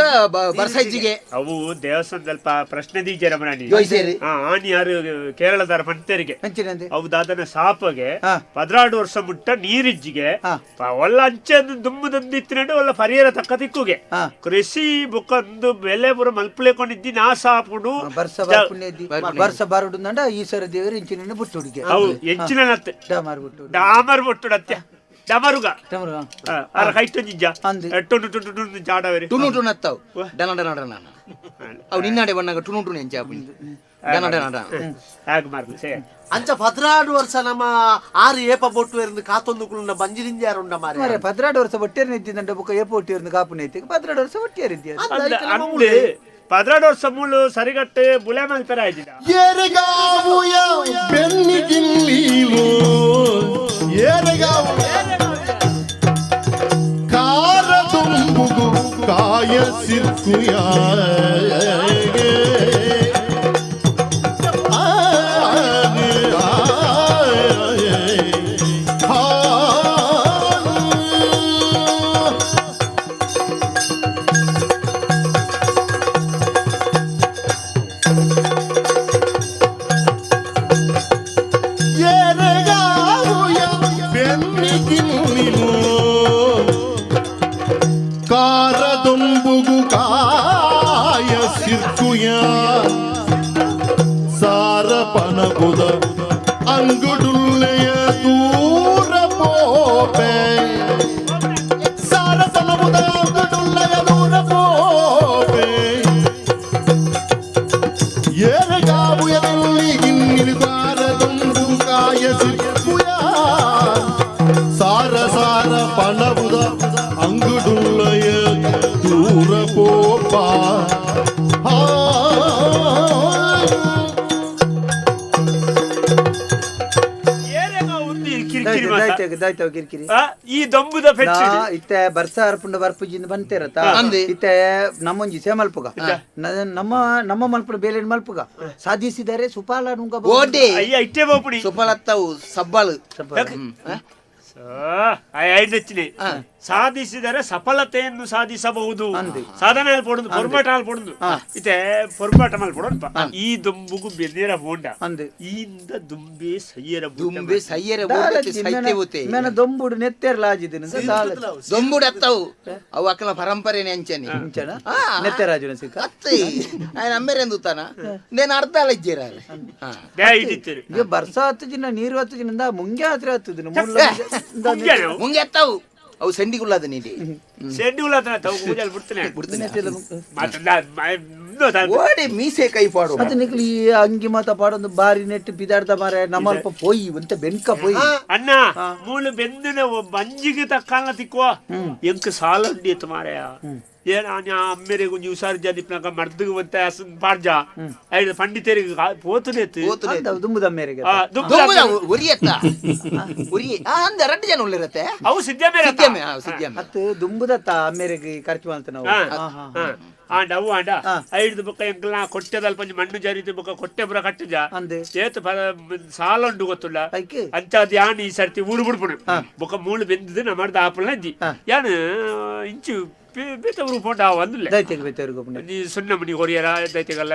ಬರ್ಸ ಇಜ್ಜಿಗೆ ಅವು ದೇವಸ್ಥಾನದಲ್ಪ ಪ್ರಶ್ನೆ ದೀಜೆ ರಮಣಿ ಜೋಯಿಸೇರು ಆನಿ ಯಾರು ಕೇರಳದಾರ ಪಂತೇರಿಗೆ ಹಂಚಿನಂದೆ ಅವು ದಾದನ ಸಾಪಗೆ ಹಾ. 16 ವರ್ಷ ಮುಟ್ಟ ನೀರಿಜ್ಜಿಗೆ ಹಾ. ಒಲ್ಲ ಅಂಚೆ ದುಮ್ಮದಂದಿತ್ತಿನಡು ಒಲ್ಲ ಪರಿಹಾರ ತಕ್ಕ ತಿಕ್ಕುಗೆ ಹಾ. ಕೃಷಿ ಬುಕ್ಕಂದು ಬೆಲೆ ಪುರ ಮಲ್ಪುಳೆಕೊಂಡಿದ್ದಿ ನಾ ಸಾಪುಡು ಬರ್ಸ ಬರ್ಪುಣ್ಯದಿ ಬರ್ಸ ಬಾರುಡುಂದಂಡ ಈ ಸರ ದೇವರು ಇಂಚಿನ ಬುಟ್ಟುಡಿಗೆ ಅವು ಹೆಚ್ಚಿನ ನತ್ತೆ ಡಾಮಾರ್ ಬುಟ್ಟು ಡಾಮರ್ ಬೊಟ್ಟುಡತ್ಯ ಡಮರುಗ ಡಮರು ಅರ ಕೈಟು ಜಿಜ್ಜ ಅಂದಿ. ಟುಂಡು ಟುಂಡು ಟುಂಡು ಜಾಡವೇರಿ ಟುನು ಟುನು ಅತ್ತಾವು ಡನ ಡನ ಡನ ಅವು ನಿನ್ನಾಡೆ ಬಣ್ಣಗ ಟುನು ಟುನು ಎಂಚಾಪು ಡನ ಡನ ಡನ ಹಾಗೆ ಮಾರ್ಗು ಸೇ ಅಂಚ 16 ವರ್ಷ ನಮ್ಮ ಆರು ಏಪ ಬೊಟ್ಟು ಇருந்து ಕಾತೊಂದುಕುಲ್ನ ಬಂಜಿರಿಂಜ ಯಾರುಂಡ ಮಾರೆ ಮಾರೆ 16 ವರ್ಷ ಒಟ್ಟೇರು ನಿಂತಿದ್ದಂಡ ಬುಕ್ಕ ಏಪ ಒಟ್ಟಿರ್ದು ಕಾಪು ನೈತಿ 16 ವರ್ಷ ಒಟ್ಟಿಯರಿದ್ಯ ಅಂದೆ 16 ವರ್ಷ ಮೂಲು ಸರಿಗಟ್ಟೆ ಬುಲೆ ಮಲ್ಪೆರ ಆಯ್ತಿದ ಏರೆಗಾವುಯ ಬೆನ್ನಿಗಿಲ್ಲೀಲು ಏರೆಗಾವು ಕಾರ ತುಂಬುಗು ಕಾಯ ಸಿಕ್ಕುಯ ಕಾರದೊಂಬುಗು ಕಾಯ ಸಿರ್ಕುಯ ಸಾರ ಪನಗುದ ಅಂಗುಡುಲ್ಲೆಯ ದೂರ ಪೋಪೆ ಸಾರ ಪನಗುದ ಅಂಗುಡುಲ್ಲೆಯ ದೂರ ಪೋಪೆ ಏರಗಾವುಯದಲ್ಲಿ ಇನ್ನಿಲು ಕಾರದೊಂಬುಗು ಕಾಯ ಸಿರ್ಕುಯ ಸಾರ ಸಾರ ಪನಗುದ ಅಂಗುಡುಲ್ಲಯ ದೂರ ಪೋಪ ಕಿರಿಕಿರಿ ಮಾತ. ದಾಯ್ತಾವ ಕಿರಿಕಿರಿ ಈ ದೊಂಬುದ ಪೆಚ್ಚಿ ಇತ್ತೆ ಬರ್ಸ ಅರ್ಪುಂಡ ಬರ್ಪುಜಿಂದ ಬಂತೇರತ್ತ ಅಂದಿ. ಇತ್ತೆ ನಮ್ಮೊಂಜಿ ಸೇ ಮಲ್ಪುಗ ನಮ್ಮ ನಮ್ಮ ಮಲ್ಪುಡ ಬೇಲೆ ಮಲ್ಪುಗ ಸಾಧಿಸಿದರೆ ಸುಪಾಲ ನುಂಗ ಓಡೆ ಅಯ್ಯ ಇಟ್ಟೆ ಬೋಪುಡಿ ಸುಪ್ಪಳತ್ತವು ಸಬ್ಬಾಳು ಐದಚ್ಚಿನಿ ಸಾಧಿಸಿದರೆ ಸಫಲತೆಯನ್ನು ಸಾಧಿಸಬಹುದು ಸಾಧನೆ ಪೊಡುದು ಪೊರ್ಮಾಟ ಪೊಡುದು ಇತ್ತೆ ಪೊರ್ಮಾಟ ಮಲ್ಪೊಡಪ್ಪ ಈ ದುಂಬುಗು ಬೆನ್ನೇರ ಬೋಂಡ ಅಂದೆ ಈಂದ ದುಂಬೆ ಸಯ್ಯರ ದುಂಬೆ ಸಯ್ಯರೆ ಬೋಡತಿ ಸೈತೆ ಹೋತೆ ಮೇನ ದೊಂಬುಡು ನೆತ್ತೆರ್ಲಾಜಿದಿನ ದೊಂಬುಡು ಅತ್ತವು ಅವು ಅಕ್ಕಲ ಪರಂಪರೆನೆ ಅಂಚನೆ ನೆತ್ತೆರಾಜುನ ಸಿಕ್ಕ ಅತ್ತೆ ఆయన ಅಮ್ಮೆರೆಂದುತಾನ నేను ಅರ್ಧ ಇಜ್ಜೇರಾರೆ ಇಟ್ಟಿತ್ತೇನೆ ಈಗ ಬರ್ಸ ಹತ್ತು ದಿನ ನೀರು ಹತ್ತು ದಿನದಿಂದ ಮುಂಗೆ ಹತ್ರ ಹತ್ತು ದಿನ ಮುಂಗೆ ಅತ್ತವು ಅವು ಸಂಡಿಗುಳ್ಳದ ನೀಡಿ ಶೆಡ್ಯೂಲ್ ಆತ ತಾವು ಪೂಜೆ ಬಿಡ್ತೇನೆ ಬಿಡ್ತೀನಿ ಓಡಿ ಮೀಸೆ ಕೈ ಪಾಡು ಅದು ನಿಕ್ಲಿ ಈ ಅಂಗಿ ಮಾತ ಪಾಡೊಂದು ಬಾರಿ ನೆಟ್ಟು ಬಿದಾಡ್ದ ಮಾರೆ ನಮ್ಮಲ್ಪ ಪೋಯಿ ಅಂತ ಬೆನ್ಕ ಪೋಯಿ ಅಣ್ಣ ಮೂಲು ಬೆಂದಿನ ಬಂಜಿಗೆ ತಕ್ಕಲ್ಲ ತಿಕ್ಕುವ ಎಂಕ್ ಸಾಲ ಉಂಡಿಯತ್ತು ಮಾರೆಯ ಏನ ಅಮ್ಮೆರೆ ಗುಂಜಿ ಹುಷಾರು ಜನಿಪ್ನಾಗ ಮರ್ದಗ ಬಂತ ಪಾಡ್ಜ ಐದು ಪಂಡಿತರಿಗೆ ಪೋತುನೇತು ದುಂಬುದ ಮೇರೆಗೆ ಉರಿಯತ್ತ ಉರಿ ಅಂದ 2 ಜನ ಉಳ್ಳಿರತ್ತೆ ಅವು ಸಿದ್ಧಮೇರೆ ಅತ್ತು ದುಂಬುದತ್ತ ಮೇರೆಗೆ ಖರ್ಚು ಅಂತ ನಾವು ಆಂಡ ಅವು ಆಂಡ ಐದು ಬುಕ್ಕ ಎಂಕಲ್ ನಾ ಕೊಟ್ಟೆದಲ್ಪ ಮಣ್ಣು ಜರಿದು ಬುಕ್ಕ ಕೊಟ್ಟೆ ಬುರ ಕಟ್ಟಜ ಅಂದೆ ಏತು ಸಾಲ ಉಂಡು ಗೊತ್ತುಲ್ಲ ಅಂಚಾದ ಯಾನ್ ಈ ಸರ್ತಿ ಊರು ಬಿಡ್ಪುಡು ಬುಕ್ಕ ಮೂಳು ಬೆಂದಿದ್ದು ನಾ ಮಾಡ್ದ ಆಪಲ್ ನಜ್ಜಿ ಯಾನ್ ಇಂಚು ಬೇತವರು ಫೋಟೋ ಒಂದಿಲ್ಲ ದೈತೆಗೆ ಬೇತವರಿಗೆ ಒಬ್ಬನೇ ನೀ ಸುಣ್ಣಮುನಿ ಹೊರಿಯರ ದೈತೆಗಲ್ಲ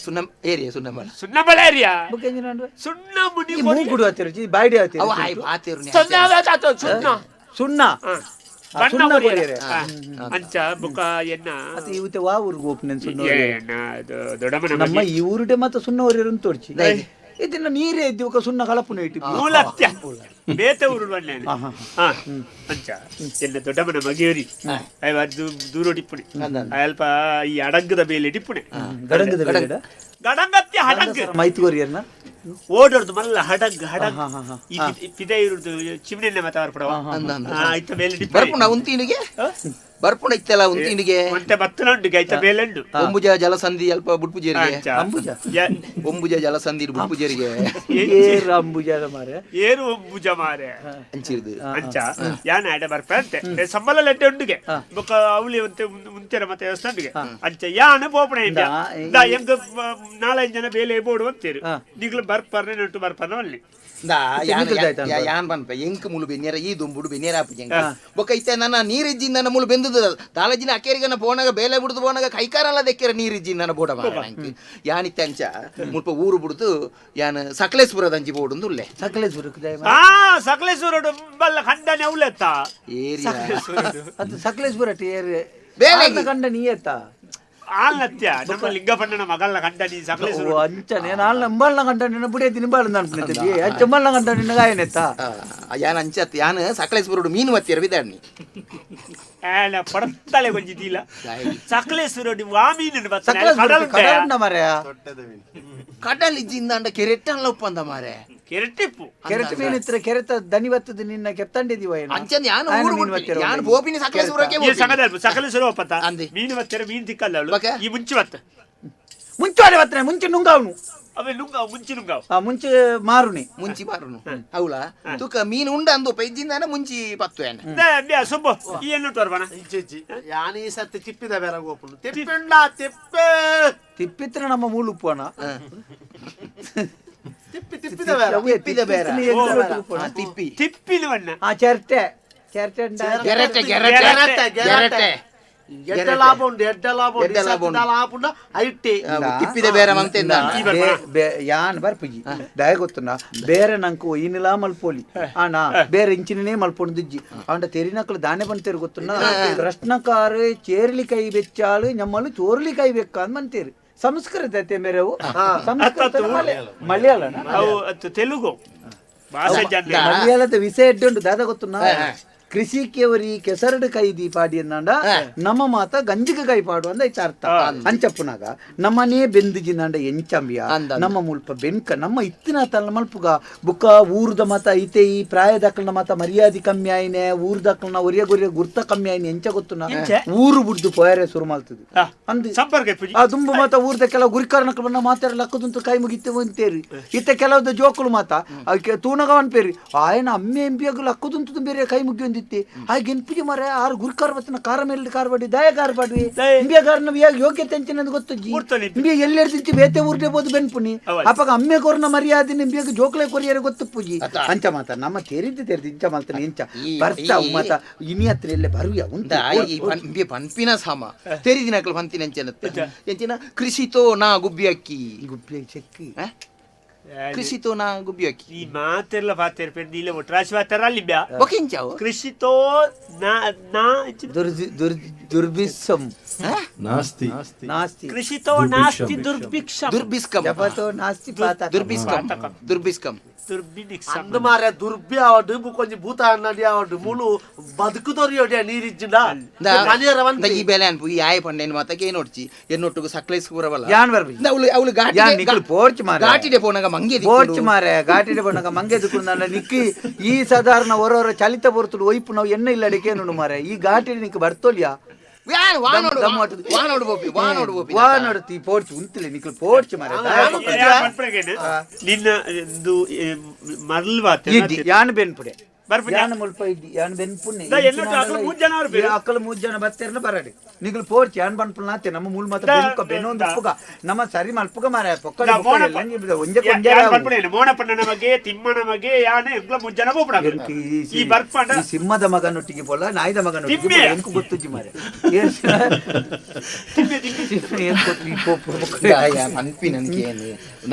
ಸುನ್ನಂ ಏರಿಯಾ ಸುನ್ನಂಬಳ ಸುಣ್ಣಬಳ ಏರಿಯಾ ಬುಕ್ ಎಂಜಿನ ಸುಣ್ಣಮುನಿ ಮೂಗುಡು ಹತ್ತಿರ ಬಾಯ್ಡಿ ಹತ್ತಿರ ಅವ ಹಾಯ್ ಪಾತಿರು ಸುಣ್ಣ ಸುಣ್ಣ ಬಣ್ಣ ಹೊರಿಯರೆ ಅಂಚ ಬುಕ್ಕ ಎನ್ನ ಅದು ಇವತ್ತೆ ವಾ ಊರಿಗೆ ಓಪನ್ ಸುಣ್ಣ ಎನ್ನ ದೊಡ್ಡಮನ ನಮ್ಮ ಈ ಊರುಡೆ ಮತ್ತೆ ಸುಣ್ಣ ಹೊರಿಯರು ಅಂತ ತೋರ್ಚಿ ಇದನ್ನ ನೀರೇ ಇದ್ದೀವಕ ಸುಣ್ಣ ಕಳಪುನ ಇಟ್ಟು ಮೂಲತ್ಯ ಬೇತೆ ಊರು ಬಣ್ಣೆ ಅಂಚ ಎನ್ನ ದೊಡ್ಡಮನ ಮಗೇರಿ ಅದು ದೂರ ಡಿಪ್ಪುಣೆ ಅಲ್ಪ ಈ ಅಡಗ್ಗದ ಬೇಲೆ ಡಿಪ್ಪುಣೆ ಗಡಂಗದ ಗಡಂಗತ್ಯ ಹಡಗ್ ಮೈತ್ಗೋರಿಯರ್ನ ಓಡೋರ್ದು ಮಲ್ಲ ಹಡಗ್ ಹಡಗ್ ಪಿದೆ ಇರುದು ಚಿಮ್ನೆಣ್ಣೆ ಮಾತಾಡ್ಬಿಡವ ಇತ್ತ ಬೇಲೆ ಡಿಪ್ಪುಣೆ ಬರ್ಪುಣ ಉಂತಿನಿಗೆ ಬರ್ಪುಣ ಇತ್ತಲ್ಲ ಉಂತಿನಿಗೆ ಮತ್ತೆ ಬತ್ತನುಂಡು ಗೈತ ಬೇಲೆಂಡು ಒಂಬುಜ ಜಲಸಂಧಿ ಅಲ್ಪ ಬುಡ್ಪುಜೇರಿಗೆ ಒಂಬುಜ ಜಲಸಂಧಿ ಬುಡ್ಪುಜೇರಿಗೆ ಏರು ಅಂಬುಜದ ಮಾರೆ ಏರು ಅಂಬುಜ ಮಾರೆ ಅಂಚಿರ್ದು ಅಂಚ ಯಾನ ಆಡ ಬರ್ಪಂತೆ ಸಂಬಳ ಲೆಟ್ಟೆ ಉಂಡುಗೆ ಬೊಕ್ಕ ಅವಳಿ ಮುಂಚೆರ ಮತ್ತೆ ದೇವಸ್ಥಾನಕ್ಕೆ ಅಂಚ ಯಾನ ಪೋಪಣೆ ಎಂಗ 4-5 ಜನ ಬೇಲೆ ಬೋಡು ಅಂತೀರು ನಿಗ್ಲು ಬರ್ಪರ್ನೆ ನೆಂಟು ಬರ್ಪರ್ನ ಅಲ್ಲಿ ಯಾನ್ ಬನ್ಪ ಎಂಕ್ ಮುಳು ಬೆನ್ನೇರ ಈ ದುಂಬುಡು ಬೆನ್ನೇರ ಆಪುಜಂಗ ಬೊಕ್ಕ ಇತ್ತೆ ನನ್ನ ನೀರಿಜ್ಜಿಂದ ನನ್ನ ಮುಳು ಬೆಂದುದು ತಾಲಜಿನ ಅಕೇರಿಗನ ಬೋನಾಗ ಬೇಲೆ ಬಿಡುದು ಬೋನಾಗ ಕೈಕಾರಲ್ಲ ದೆಕ್ಕೆರ ನೀರಿಜ್ಜಿಂದ ನನ್ನ ಬೋಡ ಮಾರಂಕ ಯಾನಿತ್ತೆ ಅಂಚ ಮುಲ್ಪ ಊರು ಬಿಡುದು ಯಾನ್ ಸಕಲೇಶ್ಪುರದ ಅಂಜಿ ಬೋಡು ಉಲ್ಲೆ ಸಕಲೇಶ್ವರ ಬಲ್ಲ ಖಂಡನೆ ಉಲ್ಲೆತ್ತ ಏರಿಯಾ ಅದು ಸಕಲೇಶ್ಪುರ ಬೇಲೆ ಕಂಡ ನೀಯತ್ತ ಆಲ್ನತ್ಯ ನಮ್ಮ ಲಿಂಗಪಣ್ಣನ ಮಗಳ ಕಂಡ ನೀ ಸಕಲೇಶ್ವರ ಅಂಚನೆ ನಾನು ನಂಬಲ್ನ ಕಂಡ ನಿನ್ನ ಬುಡಿಯತಿ ನಿಂಬಾಳ ಅನ್ಕೊಂಡಿದ್ದಿ ಅಂಚಂಬಲ್ನ ಕಂಡ ನಿನ್ನ ಗಾಯನೆತ್ತ ಯಾನ್ ಅಂಚತ್ ಯಾನ್ ಸಕಲೇಶ್ಪುರ ಮೀನು ಮತ್ತಿಯರ ವಿದಾಡ್ನಿ ಏನ ಪಡತ್ತಲೆ ಗೊಂಜಿದಿಲ್ಲ ಸಕಲೇಶ್ವರ ವಾಮೀನ ಕಡಲ ಮರೆಯ ಕಡಲ್ ಇಜ್ಜಿಂದ ಅಂಡ ಕೆರೆಟ್ಟಲ್ಲ ಉಪ್ಪಂದ ಮಾರೆ ಕೆರೆಟ್ಟಿಪ್ಪು ಕೆರೆತ ಮೀನಿತ್ರ ಕೆರೆತ ದನಿವತ್ತದ ನಿನ್ನ ಕೆತ್ತಂಡಿದೀವ ಅಂಚನ್ ಯಾನ್ ಊರು ಯಾನ್ ಬೋಪಿನಿ ಸಕಲೇಶ್ವರಕ್ಕೆ ಈ ಸಂಗದ ಸಕಲೇಶ್ವರ ಒಪ್ಪತ್ತ ಮೀನು ಮತ್ತೆರ ಮೀನು ತಿಕ್ಕಲ್ಲ ಅವಳು ಈ ಮುಂಚೆ ಬತ್ತ ಮುಂಚೆ ಬತ್ತನೆ ಮುಂಚೆ ನುಂಗಾವ್ನು ಅವೇ ನುಂಗಾವ್ ಮುಂಚೆ ನುಂಗಾವ್ ಮುಂಚೆ ಮಾರುನಿ ಮುಂಚಿ ಮಾರುನು ಅವಳ ತೂಕ ಮೀನು ಉಂಡ ಅಂದು ಪೈಜಿಂದಾನ ಮುಂಚಿ ಪತ್ತು ಏನ ಸುಬ್ಬ ಈ ಎನ್ನು ತೋರ್ಬಣ ಯಾನಿ ಸತ್ತಿ ತಿಪ್ಪಿದ ಬೇರೆ ಗೋಪುಲು ತಿಪ್ಪಿಂಡ ತಿಪ್ಪೆ ತಿಪ್ಪಿತ್ರ ನಮ್ಮ ಮೂಲ ಉಪ್ಪಣ ತಿಪ್ಪಿದ ಬೇರೆ ತಿಪ್ಪಿ ತಿಪ್ಪಿನ ಬಣ್ಣ ಆ ಚರ್ಟೆ ಚರ್ಟೆ ಗೆರಟೆ ಗೆರಟೆ ಗೆರಟೆ ಎಡ್ಡ ಲಾಭ ಉಂಡು ಎಡ್ಡ ಲಾಭ ಉಂಡು ಐಟಿ ತಿಪ್ಪಿದ ಬೇರೆ ಮಂತೆಂದ ಯಾನ್ ಬರ್ಪುಜಿ ದಯ ಗೊತ್ತುಂಡ ಬೇರೆ ನಂಕು ಇನ್ನಿಲ ಮಲ್ಪೋಲಿ ಆಣ ಬೇರೆ ಇಂಚಿನೇ ಮಲ್ಪೊಂಡು ದಿಜ್ಜಿ ಅಂಡ ತೆರಿನಕ್ಲು ದಾನೆ ಬಂತೇರು ಗೊತ್ತುಂಡ ಕೃಷ್ಣಕಾರ ಚೇರ್ಲಿ ಕೈ ಬೆಚ್ಚಾಳು ನಮ್ಮಲ್ಲಿ ಚೋರ್ಲಿ ಕೈ ಬೆಕ್ಕ ಅಂತ ಬಂತೇರು ಸಂಸ್ಕೃತ ಐತೆ ಮೇರೆವು ಸಂಸ್ಕೃತ ಮಲಯಾಳನ ತೆಲುಗು ಮಲಯಾಳದ ವಿಷಯ ಎಡ್ಡುಂಡು ದಾದ ಗೊತ್ತುಂಡ ಕೃಷಿಕೆವರಿ ಕೆಸರಡು ಕೈದಿ ಪಾಡಿ ಅನ್ನಂಡ ನಮ್ಮ ಮಾತ ಗಂಜಿಗೆ ಕೈ ಪಾಡು ಅಂದ ಐತ ಅರ್ಥ ಅಂಚಪ್ಪುನಾಗ ನಮ್ಮನೇ ಬೆಂದಿಜಿನಂಡ ಎಂಚಂಬಿಯ ನಮ್ಮ ಮುಲ್ಪ ಬೆನ್ಕ ನಮ್ಮ ಇತ್ತಿನ ತನ್ನ ಮಲ್ಪುಗ ಬುಕ್ಕ ಊರ್ದ ಮತ ಐತೆ ಈ ಪ್ರಾಯದಕ್ಕಲ್ನ ಮತ ಮರ್ಯಾದೆ ಕಮ್ಮಿ ಆಯ್ನೆ ಊರ್ದಕ್ಕಲ್ನ ಒರಿಯ ಗೊರಿಯ ಗುರ್ತ ಕಮ್ಮಿ ಆಯ್ನೆ ಎಂಚ ಗೊತ್ತುನ ಊರು ಬಿಡ್ದು ಪೋಯರೆ ಶುರು ಮಾಡ್ತದೆ ಅಂದ್ ಆ ದುಂಬು ಮಾತ ಊರ್ದ ಕೆಲವು ಗುರಿಕಾರಣಕ್ಕಳನ್ನ ಮಾತಾಡ ಲಕ್ಕದಂತೂ ಕೈ ಮುಗಿತೇವೆ ಅಂತೇರಿ ಇತ್ತ ಕೆಲವ್ದ ಜೋಕುಲು ಮಾತ ಅದಕ್ಕೆ ತೂನಗವನ್ ಪೇರಿ ಆಯನ ಅಮ್ಮೆ ಎಂಪಿಯಾಗಲು ಲಕ್ಕದಂತೂ ಬೇರೆ ಕೈ ಮುಗಿ ಒಂದಿತ್ತೆ ಹಾಗೆ ಎಂಪಿಗೆ ಮರ ಆರು ಗುರಿಕಾರ ಬತ್ತನ ಕಾರ ಮೇಲೆ ಕಾರ್ಬಾಡಿ ದಯ ಕಾರ್ಬಾಡಿ ಇಂಬಿಯಾಗಾರನ ಯೋಗ್ಯತೆ ಅಂಚಿನ ಗೊತ್ತಜ್ಜಿ ಇಂಬಿಯ ಎಲ್ಲೆಡ್ದಿಂಚಿ ಬೇತೆ ಊರ್ಡೆ ಬೋದು ಬೆನ್ಪುನಿ ಅಪ್ಪಾಗ ಅಮ್ಮೆ ಕೋರ್ನ ಮರ್ಯಾದೆ ಇಂಬಿಯಾಗ ಜೋಕ್ಲೆ ಕೊರಿಯರೆ ಗೊತ್ತು ಪೂಜಿ ಅಂಚ ಮಾತ ನಮ್ಮ ತೆರಿದ್ದು ತೆರೆದು ಇಂಚ ಮಾಲ್ತಾನೆ ಇಂಚ ಬರ್ತಾ ಮಾತ ಇನಿ ಹತ್ರ ಎಲ್ಲೇ ಬರುಯ ಉಂಟ ಇಂಬಿಯ ಪನ್ಪಿನ ಸಾಮ ತೆರಿದಿನಕ್ಲು ಪಂತಿನ ಎಂಚಿನ ಕೃಷಿತೋ ನಾ ಗುಬ್ಬಿ ಅಕ್ಕಿ ಚೆಕ್ಕಿ ಕೃಷಿತೋ ನಾ ಗುಬ್ಬಿ ಅಕ್ಕಿ ಈ ಮಾತೆಲ್ಲ ಪಾತೆರ್ ಪೆರ್ ನೀಲೆ ಒಟ್ರಾಶಿ ಪಾತೆರ ಅಲ್ಲಿ ಬ್ಯಾ ಬೊಕಿಂಚಾವು ಕೃಷಿತೋ ನಾ దుర్భిక్షం నాస్తి నాస్తి కృషితో నాస్తి దుర్భిక్షం దుర్భిస్కం జపతో నాస్తి పాతకం దుర్భిస్కం దుర్భిస్కం ದುರ್ಬಿನಿಕ್ಷಂ ಅಂದು ಮಾರ ದುರ್ಬಿ ಆವಡು ಕೊಂಚ ಭೂತ ಅನ್ನಡಿ ಆವಡು ಮೂಲು ಬದುಕುದೋರಿ ನೀರಿಜ್ಜಿಂದ ಈ ಬೆಲೆ ಅನ್ಪು ಈ ಆಯ ಪಂಡೇನು ಮಾತಕ್ಕೆ ಏನೊಡ್ಚಿ ಎನ್ನೊಟ್ಟಿಗೆ ಸಕ್ಲೇಸ್ ಕೂರವಲ್ಲ ಯಾನ್ ಬರ್ಬಿ ಅವಳು ಅವಳು ಯಾನ್ ನಿಕ್ಲು ಪೋರ್ಚ್ ಮಾರ ಘಾಟಿಡೆ ಪೋನಾಗ ಮಂಗೆ ಪೋರ್ಚ್ ಮಾರ ಘಾಟಿಡೆ ಪೋನಾಗ ಮಂಗೆ ದುಕ್ಕುಂದ ನಿಕ್ಕಿ ಈ ಸಾಧಾರಣ ಹೊರ ಚಲಿತ ಬರ್ತುಡು ಒಯ್ಪು ನಾವು ಎಣ್ಣೆ ಇಲ್ಲ ಅಡಿಕೆ ನೋಡು ಮಾರ ಈ ಘಾಟಿಡೆ ನಿಕ್ ಬರ್ತೋಲ್ಯಾ ವಾ ನೋಡ್ತಿ ಪೋರ್ಚ್ ಉಂತಿಲ್ಲ ನಿಕ್ಲು ಪೋರ್ಚ್ ಮಾರ ನಿನ್ನ ಮರಲ್ವಾತೆ ಯಾನ್ ಬೆನ್ಪುಡೆ ಬರ್ಪುಜ ಯಾನ್ ಮುಲ್ಪ ಇದ್ದಿ ಯಾನ್ ಬೆನ್ಪುಣ್ಣೆ ಅಕ್ಕಲು 3 ಜನ ಬತ್ತೇರ್ನ ಬರಡಿ ನಿಕ್ಲು ಪೋರ್ಚ್ ಯಾನ್ ಬನ್ಪುಲ್ ನಾತೆ ನಮ್ಮ ಮೂಲ ಮಾತ ಬೆನ್ಕ ಬೆನೊಂದು ಪುಗ ನಮ್ಮ ಸರಿ ಮಲ್ಪುಗ ಮಾರ ಪೊಕ್ಕಡ ಒಂಜೆ ಕೊಂಜೆ ಮೋಣಪ್ಪನ ನಮಗೆ ತಿಮ್ಮನ ನಮಗೆ ಯಾನೆ ಎಂಕ್ಲ 3 ಜನ ಬೋಪಡ ಈ ಬರ್ಪಂಡ ಈ ಸಿಂಹದ ಮಗನೊಟ್ಟಿಗೆ ಪೋಲ ನಾಯಿದ ಮಗನೊಟ್ಟಿಗೆ ಎಂಕು ಗೊತ್ತುಜಿ ಮಾರೆ ಅನ್ಪಿ ನನ್ಗೆ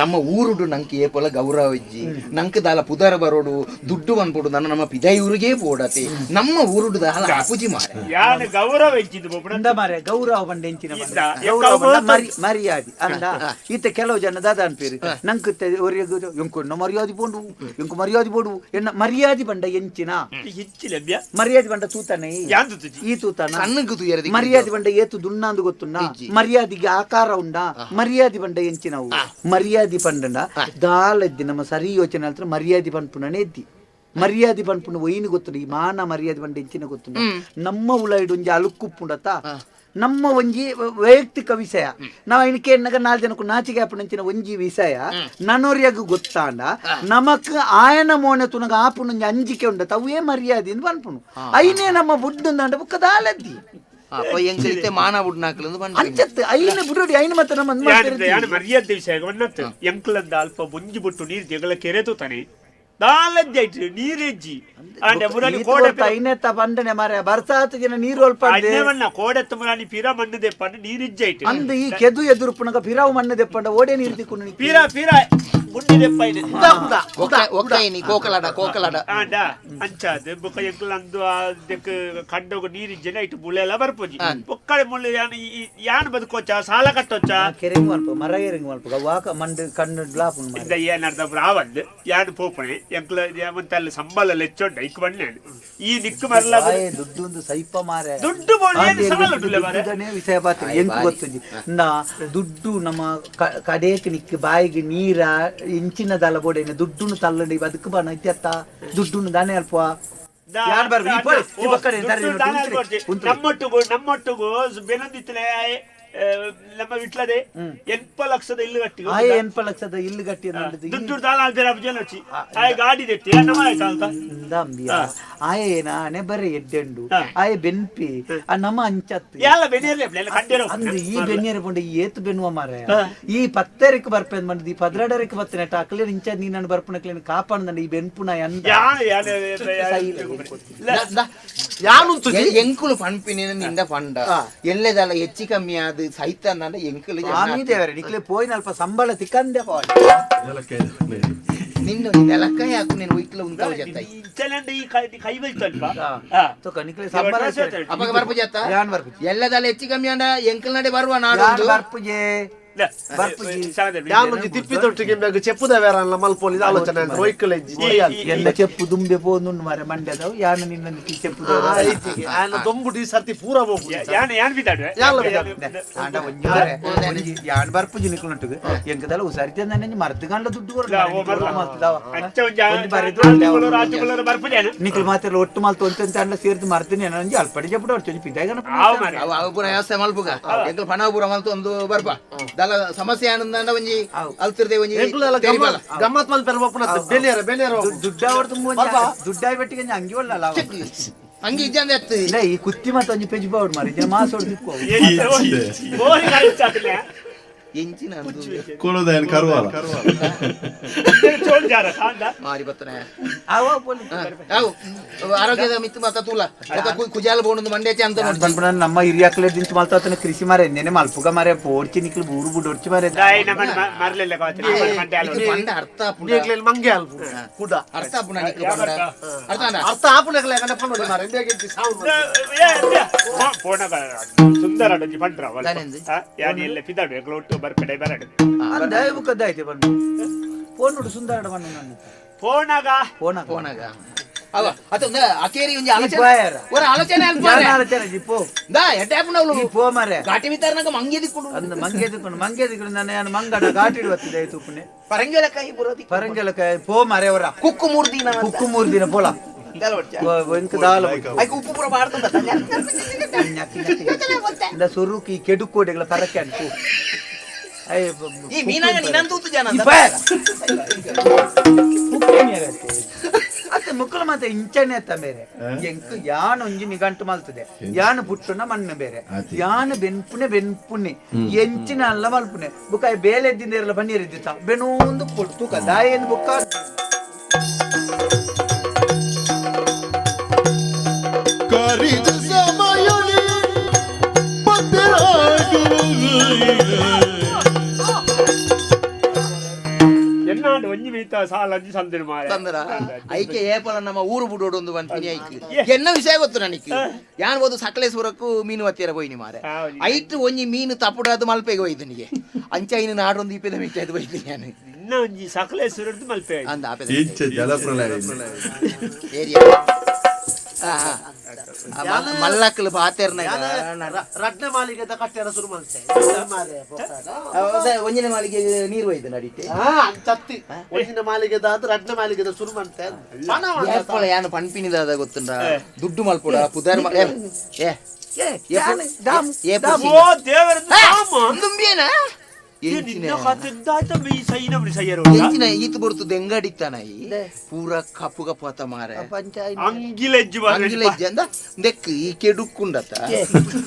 ನಮ್ಮ ಊರುಡು ನಂಗೆ ಏಪಲ ಗೌರವ ಇಜ್ಜಿ ನಂಗೆ ದಾಲ ಪುದರ ಬರೋಡು ದುಡ್ಡು ಅನ್ಪೋಡು ನನ್ನ ನಮ್ಮ ಪಿದಾಯಿ ಊರಿಗೆ ಪೋಡತೆ ನಮ್ಮ ಊರುಡು ದಾಲ ಅಪುಜಿ ಮಾರೆ ಯಾನೆ ಗೌರವ ಇಜ್ಜಿದ್ದು ಬೋಪಡ ಮಾರೆ ಗೌರವ ಬಂಡೆಂಚಿನ ಮರ್ಯಾದೆ ಅಂದ ಈತ ಕೆಲವು ಜನ ದಾದ ಅನ್ಪೇರು ನಂಗೆ ಎಂಕು ಮರ್ಯಾದೆ ಬೋಡು ಎಂಕು ಮರ್ಯಾದೆ ಬೋಡು ಎನ್ನ ಮರ್ಯಾದೆ ಬಂಡ ಎಂಚಿನ ಮರ್ಯಾದೆ ಬಂಡ ತೂತಾನೆ ಈ ತೂತಾನ ಮರ್ಯಾದೆ ಬಂಡ ಏತು ದುಣ್ಣಂದು ಗೊತ್ತುನ್ನ ಮರ್ಯಾದೆಗೆ ಆಕಾರ ಉಂಡ ಮರ್ಯಾದೆ ಬಂಡ ಎಂಚಿನವು ಮರ್ಯಾದೆ ಪಂಡ ದಾಲದ್ದಿ ನಮ್ಮ ಸರಿ ಯೋಚನೆ ಹತ್ರ ಮರ್ಯಾದೆ ಪಂಪುಣನೆ ಎದ್ದಿ ಮರ್ಯಾದೆ ಪಂಪುಣ ಒಯ್ನು ಗೊತ್ತು ಈ ಮಾನ ಮರ್ಯಾದೆ ಬಂಡ ಎಂಚಿನ ಗೊತ್ತು ನಮ್ಮ ಉಲಾಯ್ಡು ಒಂಜಿ ಅಲುಕ್ಕುಪ್ಪುಂಡತ ನಮ್ಮ ಒಂಜಿ ವೈಯಕ್ತಿಕ ವಿಷಯ ನಾವು ಇನ್ಕೆ ಎನ್ನಗ 4 ಜನಕ್ಕೂ ನಾಚಿಕೆ ಆಪುನಂಚಿನ ಒಂಜಿ ವಿಷಯ ನನ್ನೋರಿಯಾಗ ಗೊತ್ತಾಂಡ ನಮಕ್ ಆಯನ ಮೋನೆ ತುನಗ ಆಪುನೊಂಜಿ ಅಂಜಿಕೆ ಉಂಡ ತವೇ ಮರ್ಯಾದೆ ಪನ್ಪುಣು ಐನೇ ನಮ್ಮ ಬುಡ್ಡಂದ ಬುಕ್ಕ ದಾಲದ್ದಿ ಮಾನ ಬುಡ್ನಾಕಲು ಅಂಚತ್ತು ಐನ ಬುಡೋಡಿ ಐನ ಮತ್ತೆ ನಮ್ಮ ಮರ್ಯಾದೆ ವಿಷಯ ಎಂಕ್ಲಂದ ಅಲ್ಪ ಮುಂಜಿ ಬಿಟ್ಟು ನೀರು ಜಗಳ ಕೆರೆತು ತಾನೆ ದಾಲಜ್ಜಿ ನೀರೆಜ್ಜಿ ಐನೆತ್ತ ಪಂಡನೆ ಮಾರ ಬರ್ಸಾತ ಜನ ನೀರು ಅಲ್ಪ ಕೋಡೆತ್ತ ಮುರಾನಿ ಪಿರ ಮಣ್ಣು ದೆಪ್ಪಂಡ ನೀರಿಜ್ಜೈಟ್ ಅಂದ ಈ ಕೆದು ಎದುರು ಪುನಗ ಪಿರಾವು ಮಣ್ಣು ದೆಪ್ಪಂಡ ಓಡೆ ನೀರು ತಿಕ್ಕೊಂಡು ಪಿರ ಪಿರ ಗುಂಡಿ ದೆಪ್ಪೈನೆ ಕೋಕಲಾಡ ಕೋಕಲಾಡ ಆಂಡ ಅಂಚಾದ ಬೊಕ್ಕ ಎಂಕ್ಲಂದು ಅದಕ್ಕ ಕಡ್ಡೋಗ ನೀರಿಜ್ಜನೆ ಐಟು ಮುಳ್ಳೆಲ್ಲ ಬರ್ಪೋಜಿ ಬೊಕ್ಕಳೆ ಮುಳ್ಳೆ ಯಾನ್ ಬದುಕೋಚ ಸಾಲ ಕಟ್ಟೋಚ ಕೆರೆಂಗ್ ಮಲ್ಪ ಮರ ಕೆರೆಂಗ್ ಮಲ್ಪ ವಾಕ ಮಂಡ್ ಕಣ್ಣು ಡ್ಲಾಪ್ ಇದ್ದ ಏನರ್ಧ ರಾವದ್ ಯಾನ್ ಪೋಪಣೆ ಎಂಕ್ಲ ಮಂತಲ್ಲಿ ಸಂಬಳ ಲೆಚ್ಚೊಂಡ ಇಕ್ ಬಣ್ಣೆ ಈ ನಿಕ್ಕು ಮರಲ ದುಡ್ಡು ಒಂದು ಸೈಪ ಮಾರೆ ದುಡ್ಡು ವಿಷಯ ಪಾತ್ರ ಎಂಕ್ ಗೊತ್ತುಂಜಿ ನಾ ದುಡ್ಡು ನಮ್ಮ ಕಡೇಕ್ ನಿಕ್ ಬಾಯಿಗೆ ನೀರ ಇಂಚಿನ ದಲ ಬೋಡೇನೆ ದುಡ್ಡುನು ತಲ್ಲಂಡಿ ಬದುಕು ಬಣ್ಣ ಇತ್ಯತ್ತ ದುಡ್ಡುನು ದಾನೆ ಅಲ್ಪ ನಮ್ಮೊಟ್ಟಿಗೂ ಬೆನದಿತ್ತಲೇ ನಮ್ಮ ವಿಟ್ಲದೆ 8 ಲಕ್ಷದ ಇಲ್ಲು ಗಟ್ಟಿ 8 ಲಕ್ಷದ ಇಲ್ಲು ಗಟ್ಟಿ ದುಡ್ಡು ದಾಲ ಅಬ್ಜಿ ಗಾಡಿ ದೆತ್ತಿ ನಮ್ಮ ಆಯೇನೆ ಬರೀ ಎಡ್ಡೆಂಡು ಆಯ ಬೆನ್ಪಿ ನಮ್ಮ ಅಂಚತ್ತು ಎಲ್ಲ ಬೆನ್ನೇರಿ ಅಂದ್ರೆ ಈ ಬೆನ್ನೇರಿ ಬಂಡ ಈ ಏತು ಬೆನ್ನುವ ಮಾರ ಈ 10 ಬರ್ಪೇನ್ ಬಂದ್ ಈ 12 ಬರ್ತೇನೆ ಅಕ್ಲೇನ ಇಂಚ ನೀನು ಬರ್ಪಣಕ್ಲೇನ ಕಾಪಾಡ್ದಂಡ ಈ ಬೆನ್ಪುನ ಎಂಕುಲು ಪಂಪಿನ ನಿಂದ ಪಂಡ ಎಲ್ಲೆದಲ್ಲ ಹೆಚ್ಚು ಕಮ್ಮಿ ಆದ ಸಹಿತ ಎಂಕುಲು ದೇವರೇ ನಿಕ್ಲೆ ಪೋಯಿನ ಅಲ್ಪ ಸಂಬಳ ತಿಕ್ಕಂದೆ ನಿನ್ನ ನೆಲಕಾಯಿ ಹಾಕು ನೀನು ವೈಕ್ಲ ಉಂಟಾವ ಜತ್ತ ಕೈ ಬೈತಲ್ಪ ಸಂಬಳ ಅವಾಗ ಬರ್ಪು ಜತ್ತ ಎಲ್ಲದಲ್ಲ ಹೆಚ್ಚು ಕಮ್ಮಿ ಅಂಡ ಎಂಕಲ್ ನಡೆ ಬರುವ ನಾಡು ಬರ್ಪುಜೆ ತಿಪ್ಪಿ ತೊಟ್ಟಿಗೆ చెప్పుదవేరన్న మల్పోలి ఆలోచన రోయికల ಎಲ್ಲ చెప్పు ದುಂಬೆ పోనుండు ಮಾರೆ ಮಂಡ್ಯದವು ಯಾನು ನಿನ್ನ చెప్పు ఆయన దొంబుడి సర్తి పూరా పోపు యాన్ బిదాడు ಆಂಡ ಒಂಜಿ ಮಾರೆ ಯಾನ್ ಬರ್ಪುಜಿ ನಿಕುನಟ್ಟು ಎಂಕದಲ ಉಸಾರಿತೆ ನನ್ನ ಮರ್ದಗಂಡ ದುಡ್ಡು ನಿಕಲ್ ಮಾತ್ರ ಒಟ್ಟು ಮಲ್ತು ಅಂತ ಅಂಡ ಸೇರ್ದು ಮರ್ತೀನಿ ನನಂಜಿ ಅಲ್ಪಡಿ ಚೆಪ್ಪು ಹೊಡ್ಚಿ ಪಿದಾಗನ ಪುರ ವ್ಯವಸ್ಥೆ ಮಲ್ಪುಗ ಎಂಕಲ್ ಪಣಪುರ ಮಲ್ತು ಒಂದು ಬರ್ಪ ದಲ ಸಮಸ್ಯೆ ಆನಂದ ಒಂಜಿ ಅಲ್ತಿರ್ದೆ ಒಂಜಿ ಗಮ್ಮತ್ ಮಲ್ ಪೆರ್ಬಪ್ಪನ ಬೆಲೆಯರ ಬೆಲೆಯರ ದುಡ್ಡ ಹೊಡ್ದು ದುಡ್ಡಾಯಿ ಬೆಟ್ಟಿಗೆ ಅಂಗಿ ಒಳ್ಳಲ್ಲ ಅಂಗಿ ಇಜ್ಜಂದ ಎತ್ತು ಇಲ್ಲ ಈ ಕುತ್ತಿ ಮತ್ತೆ ಒಂಜಿ ಪೆಜ್ ಬಾವುಡ್ ಮಾರಿ ಮಾಸ ಹೊಡ್ದಿಕ್ಕೋ ಎಂಚಿನ ಅಂದು ಕೊಡೋದೇನು ಕರುವಲ್ಲ ಚೋಲ್ಜಾರ ಕಾಂದ ಮಾರಿ ಬತ್ತನೆ ಅವ ಪೊಲಿ ಅವು ಆರೋಗ್ಯದ ಮಿತ್ತು ಮತ್ತ ತೂಲ ಕುಜಾಲ ಬೋಣದು ಮಂಡ್ಯಚೆ ಅಂತ ನೋಡಿ ಪನ್ಪನ ನಮ್ಮ ಹಿರಿಯಾಕ್ಲೆ ದಿಂಚು ಮಲ್ತಾತನ ಕೃಷಿ ಮಾರೆ ನೆನೆ ಮಲ್ಪುಗ ಮಾರೆ ಪೋಡ್ಚಿ ನಿಕ್ಲು ಬೂರು ಬುಡ್ ಹೊಡ್ಚಿ ಮಾರೆ ದಾಯಿ ನಮ್ಮನ್ನ ಮರ್ಲೆಲ್ಲ ಕಾತ್ರಿ ಮಂಡ್ಯ ಅಲ್ಲ ಪಂಡ ಅರ್ಥ ಆಪುಂಡ ನೀಗ್ಲೇಲಿ ಮಂಗೆ ಅಲ್ಪು ಕೂಡ ಅರ್ಥ ಆಪುಂಡ ನಿಕ್ಲು ಪಂಡ ಅರ್ಥ ಅಂದ ಅರ್ಥ ಆಪುಣಕ್ಲೆ ಕಣಪ್ಪ ನೋಡಿ ಮಾರೆ ಬೇಕಿತ್ತು ಸಾವು ಪೋಣಗ ಸುಂದರ ಡಂಜಿ ಪಂಡ್ರ ದಾನೆಂದು? ಯಾನಿ ಎಲ್ಲ ಪಿದಾಡು ಎಗ್ಲೊಟ್ಟು ಬರ್ಕಡೆ ಬರಡು ಅಂದ ಬುಕ್ಕದಾಯ್ತು ಬಂದು ಫೋನ್ ನೋಡು ಸುಂದರ ಬಣ್ಣ ನಾನು ಪೋಣಗ ಫೋನ್ ಫೋನಾಗ ಅವ ಅತ ಒಂದ ಅಕೇರಿ ಒಂಜಿ ಆಲೋಚನೆ ಬಾಯರ. ಒರ ಆಲೋಚನೆ ಅಲ್ಪ ಆಲೋಚನೆ ಜಿಪ್ಪು ದಾ ಎಡ್ಡೆ ಆಪುಂಡ ಅವಳು ಈ ಪೋ ಮಾರೆ ಘಾಟಿ ವಿತರಣಕ ಮಂಗೆ ದಿಕ್ಕೊಂಡು ಅಂದ ಮಂಗೆದಿಕೊಂಡು ನಾನು ಮಂಗಡ ಗಾಟಿಡ್ ಬತ್ತಿದೆ ತುಪ್ಪನೆ ಪರಂಗೆಲ ಕೈ ಬರೋದಿ ಪರಂಗೆಲ ಪೋ ಮಾರೆ ಅವರ ಕುಕ್ಕು 3 ದಿನ ಕುಕ್ಕು 3 ದಿನ ಪೋಲ ಎಂಕ ದಾಲ ಐಕ ಉಪ್ಪು ಪುರ ಮಾಡ್ತಂದ ಇಂದ ಸುರುಕಿ ಕೆಡುಕೋಡೆಗಳ ಪರಕ್ಕೆ ಅನ್ಕು ಈ ಮೀನಾಗ ನಿನ್ನಂತೂತು ಜನ ಅಂತ. ಅತ್ತೆ ಮುಕ್ಕಳು ಮತ್ತೆ ಇಂಚನೆ ಅತ್ತ ಬೇರೆ ಎಂಕ್ ಯಾನ್ ಒಂಜಿ ನಿಗಂಟು ಮಲ್ತದೆ ಯಾನ್ ಪುಟ್ಟುನ ಮಣ್ಣು ಬೇರೆ ಯಾನ್ ಬೆನ್ಪುನೆ ಎಂಚಿನ ಅಲ್ಲ ಮಲ್ಪುನೆ ಬುಕ್ಕ ಬೇಲೆದ್ದಿಂದ ಇರಲ್ಲ ಬನ್ನೀರಿದ್ದಿತ್ತ ಬೆನೊಂದು ಕೊಟ್ಟು ಕದಾಯನ್ ಬುಕ್ಕ ಎನ್ನಾಡು ಒಂಜಿ ಮೀತ ಸಾಲ ಅಂಜಿ ಸಂದಿನ ಮಾರೆ ತಂದ್ರ ಐಕೆ ಏಪಲ ನಮ್ಮ ಊರು ಬುಡೋಡು ಒಂದು ಬಂತೀನಿ ಐಕ್ ಎನ್ನ ವಿಷಯ ಗೊತ್ತು ನನಗೆ ಯಾನ್ ಬೋದು ಸಕಲೇಶ್ವರಕ್ಕೂ ಮೀನು ಹತ್ತಿರ ಹೋಯ್ನಿ ಮಾರೆ ಐಟ್ ಒಂಜಿ ಮೀನು ತಪ್ಪುಡಾದು ಮಲ್ಪೆಗೆ ಹೋಯ್ತನಿಗೆ ಅಂಚ ಇನ್ನು ನಾಡೊಂದು ಇಪ್ಪದ ಮಿಚ್ಚಾಯ್ತು ಹೋಯ್ತೀನಿ ನಾನು ಇನ್ನ ಒಂಜಿ ಸಕಲೇಶ್ವರದ್ದು ಮಲ್ಪೆ ಅಂದ ಈಚೆ ಜಲಪ್ರಳಯ ಏರಿಯಾ ಮಲ್ಲಕ್ಕಲು ಪಾತೆರ್ನ ರಡ್ನೆ ಮಾಲಿಗೆ ಕಟ್ಟೆರ ಶುರು ಮಾಡ್ತೆ ಒಂಜಿನ ಮಾಲಿಗೆ ನೀರು ಹೋಯ್ತು ನಡೀತೆ ಚತ್ತಿ ಒಂದಿನ ಮಾಲಿಗೆದ ರಡ್ನೆ ಮಾಲಿಗೆದ ಶುರು ಮಾಡ್ತೆ ಏಪಳ ಯಾನು ಪನ್ಪಿನಿದಾದ ಗೊತ್ತುಂಡ ದುಡ್ಡು ಮಲ್ಪುಡ ಪುದಾರ್ ಓ ದೇವರದ್ದು ದುಂಬಿಯೇನ ನಿನ್ನ ಕತ್ತಿದ್ದಾಯ್ತ ಮೀ ಸೈನಬ್ರಿ ಸಯ್ಯರು ಎಂಚಿನ ಈತ ಬರುತ್ತು ದೆಂಗಡಿತ್ತಾನೈ ಪೂರ ಕಪ್ಪು ಕಪ್ಪತ ಮಾರೆ ಅಂಗಿಲೆಜ್ಜು ಮಾರೆ ಅಂಗಿಲೆಜ್ಜೆ ಅಂದ ದೆಕ್ ಈ ಕೆಡುಕ್ಕುಂಡತ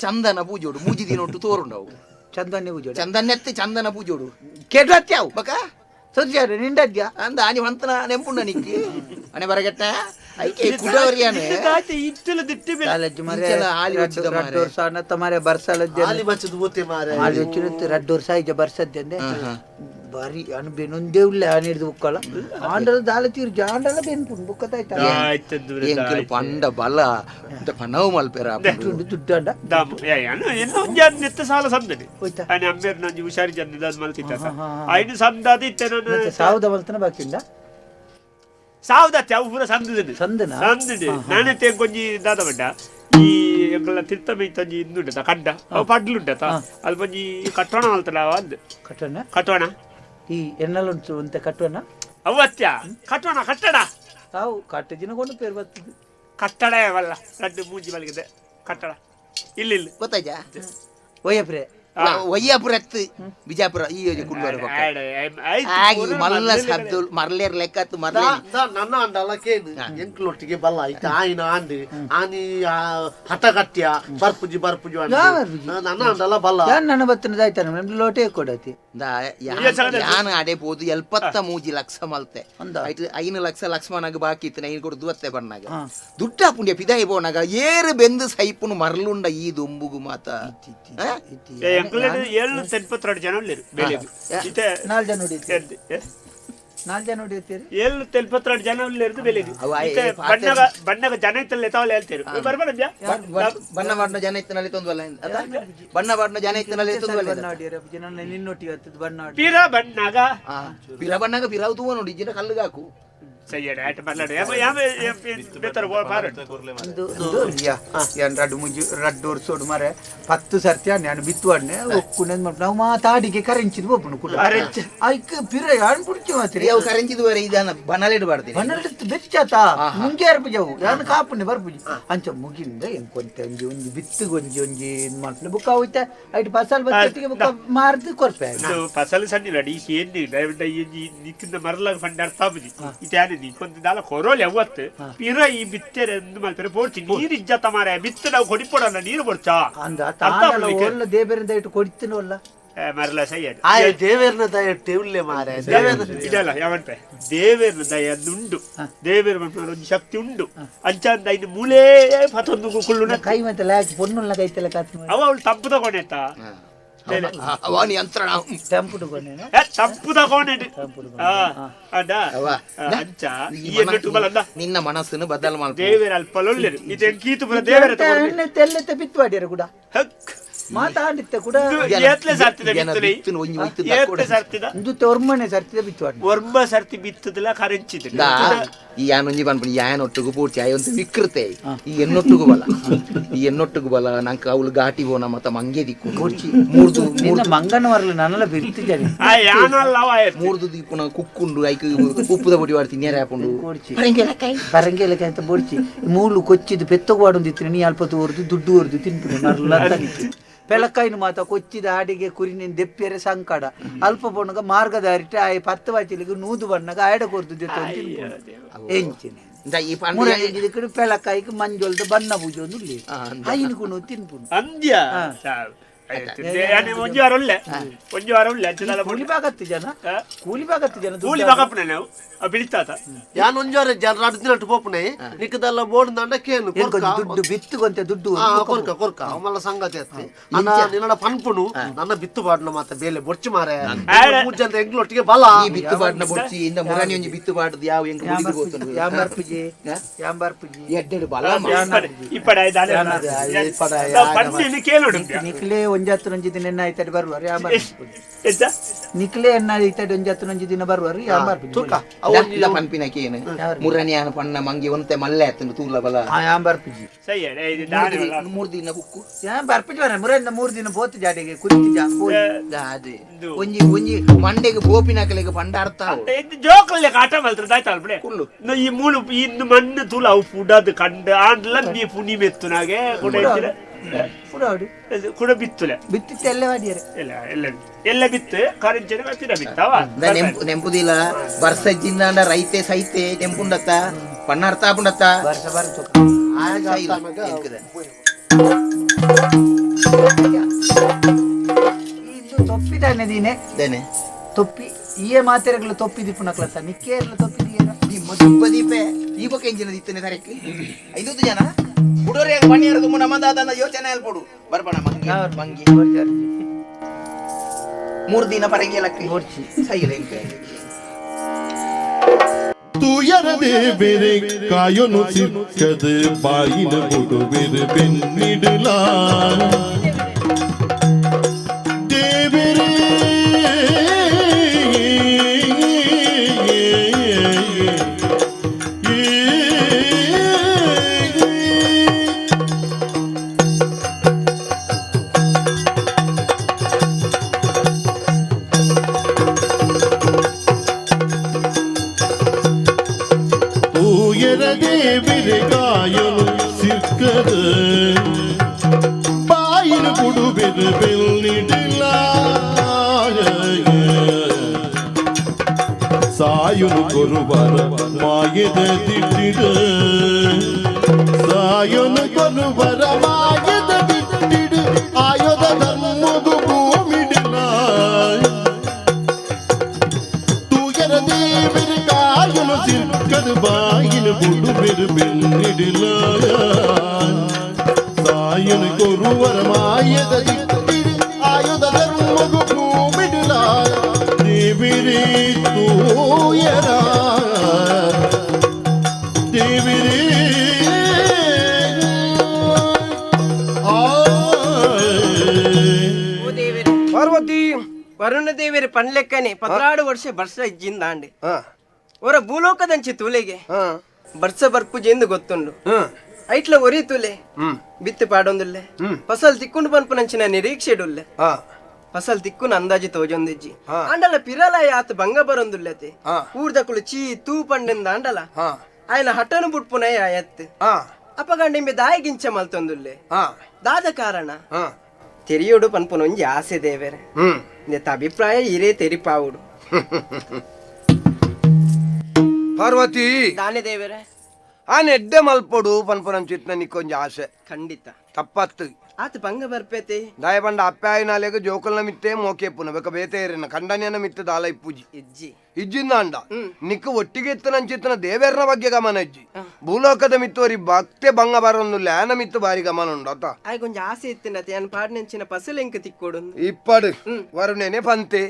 ಚಂದನ ಪೂಜೋಡು ಮೂಜಿ ದಿನೊಟ್ಟು ತೋರುಂಡವು ಚಂದನ್ಯ ಪೂಜೆ ಚಂದನ್ನೆತ್ತಿ ಚಂದನ ಪೂಜೋಡು ಕೆಟ್ಟಾವ್ ಬಕ ಸಜ್ಜಾರೆ ನಿಂಡದ್ಯಾ ಅಂದ ಆನಿ ಹೊಂತನ ನೆಂಪುಂಡ ನಿಕ್ಕಿ ಅನೆ ಬರಗೆಟ್ಟ ಐಕೆ ಕುಡವರಿಯಾನೆ ಇಟ್ಟಲು ದಿಟ್ಟಿ ಇಂಚಲ ಆಲಿ ವಚ್ಚಿದ ಮಾರೆ. 2 ವರ್ಷ ಅನ್ನತ್ತ ಮಾರೆ ಬರ್ಸಲದ್ದೆ ಆಲಿ ಬಚ್ಚದು ಬೂತೆ ಮಾರೆ ಆಲಿ ವಚ್ಚಿರುತ್ತೆ 2 ವರ್ಷ ಈಗ ಬರ್ಸದ್ದೆ ಅಂದೆ ಬಾರಿ ಅನ್ಬೇನೊಂದೇ ಉಳ್ಳೆ ಆನಿಡ್ದು ಬುಕ್ಕಲ್ಲ ಆಂಡಲ ದಾಲ ತೀರ್ ಜಾಂಡಲ ಬೆನ್ಪುಂಡು ಬುಕ್ಕತಾಯ್ತ ಎಂಕಲು ಪಂಡ ಬಲ ಪನವು ಮಲ್ಪೆರ ದುಡ್ಡಂಡ ನೆತ್ತ ಸಾಲ ಸಂದನೆ ಅನೆ ಅಮ್ಮೇರ್ ನಂಜಿ ಹುಷಾರಿ ಜನ ಮಲ್ತಿದ್ದ ಐದು ಸಂದಾದ ಇತ್ತೆ ಸಾವುದ ಮಲ್ತನ ಬಾಕಿಂದ ಸಾವುದತ್ತೆ ಅವು ಪೂರ ಸಂದಿದೆ ಸಂದನ ಸಂದಿದೆ ನಾನೆತ್ತೆ ಕೊಂಜಿ ದಾದ ಬಡ್ಡ ಈ ಎಂಗಳ ತಿರ್ತ ಮೈತಂಜಿ ಇಂದುಂಡತ ಕಡ್ಡ ಅವು ಪಡ್ಲುಂಡತ ಅಲ್ಲಿ ಬಂಜಿ ಕಟ್ಟೋಣ ಮಲ್ತಲ್ಲ ಅಂದ್ ಕಟ್ಟೋಣ ಈ ಎನ್ನಲುಂಟು ಅಂತ ಕಟ್ಟೋಣ ಅವತ್ಯ ಕಟ್ಟೋಣ ಕಟ್ಟಡ ತಾವು ಕಟ್ಟ ಜಿನಗೊಂಡು ಪೇರು ಬರ್ತದೆ ಕಟ್ಟಡ ಅವಲ್ಲ ರಡ್ಡು ಮೂಜಿ ಮಲಗಿದೆ ಕಟ್ಟಡ ಇಲ್ಲಿ ಗೊತ್ತಾಯ್ತಾ ಒಯ್ಯಪ್ರೆ ಒಯ್ಯಾಪುರತ್ತು ಬಿಜಾಪುರ ಈ ಕುಂಡೂರು ಮಲ್ಲ ಸದ್ದು ಮರ್ಲೇರ್ ಲೆಕ್ಕತ್ತು ಮರ್ಲೇ ನನ್ನ ಅಂಡಲ್ಲ ಕೇನು ಎಂಕ್ಲೊಟ್ಟಿಗೆ ಬಲ್ಲ ಆಯ್ತು ಆಯ್ನ ಆಂಡಿ ಆನಿ ಹಠ ಕಟ್ಟ್ಯ ಬರ್ಪುಜಿ ನನ್ನ ಅಂಡಲ್ಲ ಬಲ್ಲ ನನ್ನ ಬತ್ತನದಾಯ್ತಾನ ಲೋಟೆ ಕೊಡತಿ ಯಾನ್ ಅಡೆ ಬೋದು 73 ಲಕ್ಷ ಮಲ್ತೆ ಆಯ್ತು 5 ಲಕ್ಷ ಲಕ್ಷ್ಮಣಗ ಬಾಕಿ ಇತ್ತು ನೈನ್ ಕೊಡು ದುವತ್ತೆ ಬಣ್ಣಾಗ ದುಡ್ಡ ಪುಂಡ್ಯ ಪಿದಾಯಿ ಬೋನಾಗ ಏರು ಬೆಂದು ಸೈಪುನು ಮರ್ಲುಂಡ ಈ ದುಂಬುಗು ಮಾತ ಏಳು ತೆನ್ಪತ್ತೆರಡು ಜನ ಬೆಳೆದು ನಾಲ್ಕು ಜನ ಹೊಡಿತೀರಿ 4 ಜನ ಹೊಡಿತೀರಿ ಏಳು ತೆನ್ಪತ್ತೆರಡು ಜನ ಇರ್ದು ಬೆಳೆದು ಬಣ್ಣಗ ಜನ ಇತ್ತಲ್ಲ ತಾವಲ್ಲಿ ಹೇಳ್ತೀರಿ ಬರ್ಬಾರ ಬಣ್ಣ ಬಣ್ಣ ಜನ ಇತ್ತನಲ್ಲಿ ತೊಂದಲ್ಲ ಬಣ್ಣ ಬಣ್ಣ ಜನ ಇತ್ತನಲ್ಲಿ ಜನ ನಿನ್ನೊಟ್ಟಿಗೆ ಹತ್ತದ ಬಣ್ಣ ಪಿರ ಬಣ್ಣಗ ಪಿರ ಬಣ್ಣಗ ಪಿರಾವ್ ತೂವ ನೋಡಿ ಜಿನ ಕಲ್ಲುಗಾಕು ಸಯ್ಯಡ ಆಟ ಬಲ್ಲಡ ಬೇತರ ಪಾರ ಎರಡು ಮುಂಜಿ 2 ವರ್ಷೋಡು ಮಾರೆ 10 ಸರ್ತಿ ನಾನು ಬಿತ್ತು ಅಣ್ಣೆ ಒಕ್ಕುನೆ ನಾವು ಮಾತಾಡಿಗೆ ಕರೆಂಚಿದ್ ಒಬ್ಬನು ಕೂಡ ಐಕ ಪಿರ ಯಾನ್ ಕುಡ್ಚಿ ಮಾತ್ರಿ ಅವು ಕರೆಂಚಿದ್ ಬೇರೆ ಇದನ್ನ ಬನಲಿಡ್ ಬಾರ್ದಿ ಬನಲಿಡ್ ಬೆಚ್ಚಾತ ಮುಂಜೆ ಅರ್ಪಜವು ಯಾನ್ ಕಾಪುನೆ ಬರ್ಪುಜಿ ಅಂಚ ಮುಗಿಂದ ಎಂಕೊಂತ ಒಂಜಿ ಬಿತ್ತು ಒಂಜಿ ಮಾಡ್ಲಿ ಬುಕ್ಕ ಹೋಯ್ತ ಐಟ್ ಫಸಲ್ ಬತ್ತಿಗೆ ಬುಕ್ಕ ಮಾರ್ದು ಕೊರ್ಪೆ ಫಸಲ್ ಸಣ್ಣ ನಡಿ ಏನ್ ನಿಕ್ಕಿಂದ ಮರಲಾಗ ಫಂಡ್ ಅರ್ಥ ಬುಜಿ ಇತ್ಯಾದಿ ಕೊಂದು ದಾಲ ಕೊರೋಲಿ ಅವತ್ತು ಪಿರ ಈ ಬಿತ್ತೆರೆ ಎಂದು ಮಾಡ್ತಾರೆ ಪೋಡ್ಚಿ ನೀರು ಇಜ್ಜತ್ತ ಮಾರೆ ಬಿತ್ತು ನಾವು ಕೊಡಿಪೋಡಲ್ಲ ನೀರು ಬಡ್ಚಾ ಅಂದ ಒಳ್ಳೆ ದೇವರಿಂದ ಇಟ್ಟು ಕೊಡ್ತೀನಲ್ಲ ಮರಲ ಸೈಯಡ್ ಆಯ್ ದೇವೇರ್ನ ದಯ ಟೇವ್ಲೆ ಮಾರೆ ದೇವೇರ್ನ ಇದಲ್ಲ ಯಾವಂತೆ ದೇವೇರ್ನ ದಯ ಉಂಡು ದೇವೇರ್ ಒಂದು ಶಕ್ತಿ ಉಂಡು ಅಂಚಂದ ಇನ್ನು ಮೂಲೆ ಪತ್ತೊಂದು ಕುಳ್ಳುನ ಕೈ ಮತ್ತೆ ಲಾಕಿ ಪೊನ್ನುಲ್ಲ ಕೈತೆಲ್ಲ ಕಾತು ಅವ ಅವಳು ತಪ್ಪು ತಗೊಂಡೆತ್ತ ಅವನಿ ಯಂತ್ರಣ ಟೆಂಪುಡು ಕೊನೆ ತಪ್ಪು ತಗೊಂಡೆ ಅದ ಅಂಚ ಈ ಎನ್ನಟ್ಟು ಬಲಂದ ನಿನ್ನ ಮನಸ್ಸನ್ನು ಬದಲು ಮಾಡ್ಬೇಕು ದೇವೇರ ಅಲ್ಪಲೊಲ್ಲೆರು ಇದೇನ್ ಕೀತು ಬರ ದೇವೇರ ತಗೊಂಡೆ ತೆಲ್ಲೆತ್ತ ಬಿತ್ವಾಡ್ಯಾರ ಕೂಡ ಹಕ್ ಮಾತಾಡಿತ್ತ ಕೂಡ ಏತ್ಲೆ ಸರ್ತಿದ ಬಿತ್ತಲಿ ಏತ್ಲೆ ಸರ್ತಿದ ಇಂದುತ್ತೆ ಒರ್ಮನೆ ಸರ್ತಿದ ಬಿತ್ವಾಡ್ ಒರ್ಮ ಸರ್ತಿ ಬಿತ್ತದಲ್ಲ ಕರೆಂಚಿದ ಈ ಯಾನೊಂಜಿ ಪನ್ಪುನಿ ಯಾನೊಟ್ಟುಗು ಪೂರ್ತಿ ಆಯೊಂದು ವಿಕೃತೆ ಈ ಎನ್ನೊಟ್ಟುಗು ಬಲ ನಂಗೆ ಅವಳು ಘಾಟಿ ಹೋನ ಮತ್ತ ಮಂಗೆ ದಿಕ್ಕು ಮೂರ್ದು ನಿನ್ನ ಮಂಗನ ವರಲು ನನ್ನೆಲ್ಲ ಬಿರ್ತಿದ್ದಾರೆ ಮೂರ್ದು ದಿಕ್ಕುನ ಕುಕ್ಕುಂಡು ಐಕ್ ಉಪ್ಪುದ ಬುಡಿ ವಾಡ್ತಿ ನೇರ ಹಾಕೊಂಡು ಬರಂಗೆಲಕಾಯಿ ಅಂತ ಬೋಡ್ಚಿ ಮೂಲು ಕೊಚ್ಚಿದು ಪೆತ್ತಗುವಾಡೊಂದಿತ್ತು ನೀ ಅಲ್ಪ ತೋರ್ದು ದುಡ್ಡು ಹೊರದು ತಿನ್ಬಿಡು ನರ್ಲ ಪೆಳಕಾಯಿನ ಮಾತ ಕೊಚ್ಚಿದ ಹಾಡಿಗೆ ಕುರಿನ ದೆಪ್ಪಿಯರೆ ಸಂಕಡ ಅಲ್ಪ ಬಣ್ಣಗ ಮಾರ್ಗದಾರಿಟ ಆಯ್ 10 ವಾಚಿಲಿಗೆ ನೂದು ಬಣ್ಣಗ ಆಯಡ ಕೊರ್ದು ಎಂಚಿನ ಈ ಕಡೆ ಪೆಳಕಾಯಿಗೆ ಮಂಜೊಲ್ದ ಬಣ್ಣ ಪೂಜೆ ಒಂದು ಐನ್ಕುಣು ತಿನ್ಪುಣು ಅಂದ್ಯ ಒಂಜು ವಾರ ಒಳ್ಳೆ ಕೂಲಿ ಬಾಗತ್ತು ಜನ ಕೂಲಿ ಬಾಗಪ್ಪನ ನಾವು ಬಿಳಿತಾತ ಯಾನ್ ಒಂಜಾರೆ ಜನ ಅಡ್ದಿನಟ್ಟು ಪೋಪುನೆ ನಿಕ್ಕದಲ್ಲ ಬೋರ್ಡ್ ದಂಡ ಕೇನು ದುಡ್ಡು ಬಿತ್ತುಗಂತೆ ದುಡ್ಡು ಕೊರ್ಕ ಅವಮಲ್ಲ ಸಂಗತಿ ಅತ್ತಿ ಅನ್ನ ನಿನ್ನ ಪನ್ಪುನು ನನ್ನ ಬಿತ್ತು ಬಾಡ್ನ ಮಾತ ಬೇಲೆ ಬೊರ್ಚಿ ಮಾರೆ ಮೂಜಂತ ಎಂಗ್ಲೊಟ್ಟಿಗೆ ಬಲ ಈ ಬಿತ್ತು ಬಾಡ್ನ ಬೊರ್ಚಿ ಇಂದ ಮುರಾನಿ ಒಂಜಿ ಬಿತ್ತು ಬಾಡ್ದು ಯಾವ ಎಂಗ್ ಹುಡುಗಿ ಗೊತ್ತುಂಡು ಯಾಂಬರ್ಪುಜಿ ಎಡ್ಡೆಡು ಬಲ ಇಪ್ಪಡಾಯ ದಾಲೆ ಪನ್ನೆನೆ ಕೇಳೋಡು ನಿಕ್ಲೆ ಒಂಜತ್ತು ದಿನ ಎನ್ನ ಐತಡಿ ಬರುವರು ನಿಕ್ಲೆ ಎನ್ನ ಐತಡಿ ಒಂಜತ್ತು ದಿನ ಬರುವರು ಇಲ್ಲ ಪನ್ಪಿನಕ್ಕೆ ಏನು ಮುರಾನಿ ಆನ ಪಣ್ಣ ಮಂಗಿ ಒಂತೆ ಮಲ್ಲೆ ಆತಂದು ತೂಲ ಬಲ ಯಾಂಬರ್ಪುಜಿ ಮೂರು ದಿನ ಬುಕ್ಕು ಬರ್ಪಿಜಿ ಬರ ಮುರನ್ನ 3 ದಿನ ಪೋತು ಜಾಡಿಗೆ ಕುರಿತಿ ಅದೇ ಒಂಜಿ ಮಂಡೆಗೆ ಬೋಪಿನಕಲೆಗೆ ಪಂಡ ಅರ್ಥ ಜೋಕಲ್ಲೆ ಕಾಟ ಮಲ್ತ್ರ ಆಯ್ತಲ್ಬಡೆ ಕುಳ್ಳು ಈ ಮೂಲು ಇನ್ನು ಮಣ್ಣು ತುಲ ಅವು ಫುಡದು ಕಂಡ ಆಂಡ್ಲ ನೀ ಪುನಿ ಮೆತ್ತುನಾಗೆ ಕೂಡ ಬಿತ್ತುಲೆ ಬಿತ್ತಿತ್ತು ಎಲ್ಲ ಮಾಡಿಯರೆ ಎಲ್ಲ ಬಿತ್ತು ಕರೆಂಚಿನ ಕತ್ತಿನ ಬಿತ್ತವ ನೆಂಪುದಿಲ್ಲ ಬರ್ಸಜ್ಜಿಂದ ರೈತೆ ಸೈತೆ ನೆಂಪುಂಡತ್ತ ಪಣ್ಣ ಅರ್ಥ ಪುಂಡತ್ತ ವರ್ಷ ಬರ್ತು ಇದು ತೊಪ್ಪಿದಾನೆ ನೀನೆ ತೊಪ್ಪಿ ಈಯೇ ಮಾತೆರೆಗಳು ತೊಪ್ಪಿ ದಿಪ್ಪುನಕ್ಲತ್ತ ನಿಕ್ಕೆ ಎಲ್ಲ ತೊಪ್ಪಿದೀಯಲ್ಲ ನಿಮ್ಮ ದೀಪೆ ಈ ಬೊಕ್ಕ ಎಂಜಿನ ದಿತ್ತನೆ ತರಕ್ಕೆ 5 ಜನ ಹುಡುಗರೇ ಮಣಿಯರ ತುಂಬ ನಮ್ಮದಾದ ಯೋಚನೆ ಹೇಳ್ಕೊಡು ಬರ್ಬಣ ಮಂಗಿ 3 ದಿನ ಪರಂಗಿ ಲಕ್ಕಿ ಸೈಲೆಂಟ್ ತುಯರದೆ ಬೇರೆ ಕಾಯೊನು ಸಿಕ್ಕದ ಬಾಯಿನ ಬುಡುವೆರು ಬೆನ್ನಿಡಲ ದೇವರೇ ಕಾಯಲು ಸಿಕ್ಕದ ಬಾಯಿನ ಬುಡುವೆರು ಬೆನ್ನಿಡಲ ಸಾಯುನು ಕೊರುವರ ಮಾಯದ ದಿಟ್ಟಿಡ ಸಾಯುನು ಕೊರುವರ ಮಾಯದ ದಿಟ್ಟಿಡ ಆಯೋದ ಧರ್ಮದು ಭೂಮಿಡಿಲ ತೂಯರ ದೇವರ ಕಾಯನು ಸಿಕ್ಕದ ಬಾಯಿನ ಬುಡುವೆರು ಬೆನ್ನಿಡಲ ಸಾಯುನು ಕೊರುವರ ಮಾಯದ ದಿಟ್ಟಿಡ ಆಯೋದ ಧರ್ಮದು ಭೂಮಿಡಿಲ ದೇವಿರೇ ತೂಯರ ದೇವಿರೇ ಪಾರ್ವತಿ ವರುಣ ದೇವರ ಪನ್ಲೆಕ್ಕನೆ 16 ವರ್ಷ ಬರ್ಷ ಇಜ್ಜಿಂದಾಂಡೆ ಅವರ ಭೂಲೋಕದಂಚೆ ತೂಲೆಗೆ ಬರ್ಸ ಬರ್ಪುಜಿ ಎಂದು ಗೊತ್ತುಂಡು ಐಟ್ಲ ಒರಿ ತೂಲೆ ಬಿತ್ತು ಪಾಡೊಂದುಲ್ಲೆ ಫಸಲ್ ತಿಕ್ಕೊಂಡು ಪನ್ಪುನಂಚಿನ ನಿರೀಕ್ಷೆಡುಲ್ಲೆ ಫಸಲ್ ತಿಕ್ಕುನ ಅಂದಾಜಿ ತೋಜೊಂದಿಜ್ಜಿ ಅಂಡಲ ಪಿರಲಾಯ ಆತ ಭಂಗ ಬರೊಂದುಲ್ಲತೆ ಊರ್ದಕುಲು ಚೀ ತೂ ಪಂಡೆಂದ ಅಂಡಲ ఆయన హట్టను పుట్టుపునయ్య ఎత్తు అప్పగండి దాయి గించ మల్తొందుల్లే దాద కారణ ತೆರಿಯೋಡು ಪನ್ಪುನೊಂಜಿ ಆಸೆ ದೇವೆರೆ ನೆತ್ತ ಅಭಿಪ್ರಾಯ ಇರೇ ತೆರಿಪಾವುಡು ಪಾರ್ವತಿ ದಾನೆ ದೇವೆರೆ ಆ ನೆಡ್ಡೆ ಮಲ್ಪೊಡು ಪನ್ಪುನಂ ಚಿತ್ನ ನಿಕ್ಕೊಂಜಿ ಆಸೆ ಖಂಡಿತ ತಪ್ಪತ್ತು ಆತ ಭಂಗ ಬರ್ಪೇತೆ ದಾಯ ಬಂಡ ಅಪ್ಪಾಯಿನಾಲೆಗ ಜೋಕಲ್ನ ಮಿತ್ತೆ ಮೋಕೆಪ್ಪುನ ಬೇಕ ಬೇತೇರಿನ ಕಂಡನಿಯನ್ನ ಮಿತ್ತ ದಾಲ ಇಪ್ಪುಜಿ ಇಜ್ಜಿ ಇಜ್ಜಿಂದ ಅಂಡ ನಿಕ್ಕ ಒಟ್ಟಿಗೆ ಎತ್ತನಂಚಿತ್ತನ ದೇವೇರ್ನ ಬಗ್ಗೆ ಗಮನ ಇಜ್ಜಿ ಭೂಲೋಕದ ಮಿತ್ತುವರಿ ಭಕ್ತೆ ಭಂಗ ಬರೊಂದು ಲ್ಯಾನ ಮಿತ್ತು ಬಾರಿ ಗಮನ ಉಂಡು ಆತ ಆಯ್ ಕೊಂಚ ಆಸೆ ಇತ್ತಿನತೆ ಯಾನ್ ಪಾಡ್ನೆಂಚಿನ ಪಸಲ್ ಎಂಕ ತಿಕ್ಕೋಡು ಇಪ್ಪಡು ವರುಣೇನೆ ಪಂತೆ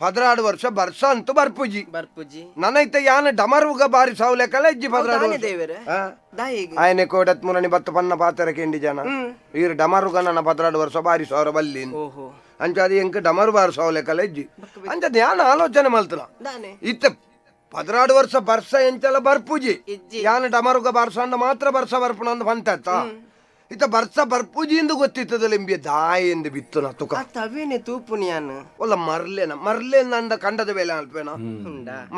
16 ವರ್ಷ ಬರ್ಸ ಅಂತೂ ಬರ್ಪುಜಿ ಬರ್ಪುಜಿ ನನೈತೆ ಯಾನ ಡಮರುಗ ಬಾರಿ ಸಾವ್ಲೆಕಲ್ಲ ಇಜ್ಜಿ 16 ವರ್ಷ ದೇವರ ದಾಯಿಗೆ ಆಯನೆ ಕೋಡತ್ ಮುರನಿ ಬತ್ತ ಪನ್ನ ಪಾತರ ಕೆಂಡಿ ಜನ ಈರು ಡಮರುಗ ನನ್ನ 16 ವರ್ಷ ಬಾರಿ ಸಾವಿರ ಬಲ್ಲಿನ್ ಓಹೋ ಅಂಚಾದಿ ಎಂಕ ಡಮರು ಬಾರಿ ಸಾವ್ಲೆಕಲ್ಲ ಇಜ್ಜಿ ಅಂಚ ಧ್ಯಾನ ಆಲೋಚನೆ ಮಲ್ತನ ದಾನೆ ಇತ್ತ 16 ವರ್ಷ ಬರ್ಸ ಎಂಚಲ ಬರ್ಪುಜಿ ಯಾನ ಡಮರುಗ ಬರ್ಸಂಡ ಮಾತ್ರ ಬರ್ಸ ಬರ್ಪುಣ ಅಂದ್ ಬಂತ ಇತ್ತ ಬರ್ಸ ಬರ್ಪುಜಿ ಎಂದು ಗೊತ್ತಿತ್ತದಲ್ಲ ಎಂಬಿ ದಾಯಿ ಎಂದು ಬಿತ್ತುನ ತುಕ ತವೇನೆ ತೂಪುನಿಯಾನ್ ಒಲ್ಲ ಮರ್ಲೇನ ಅಂದ ಕಂಡದ ವೇಲೆ ಅಲ್ಪೇನ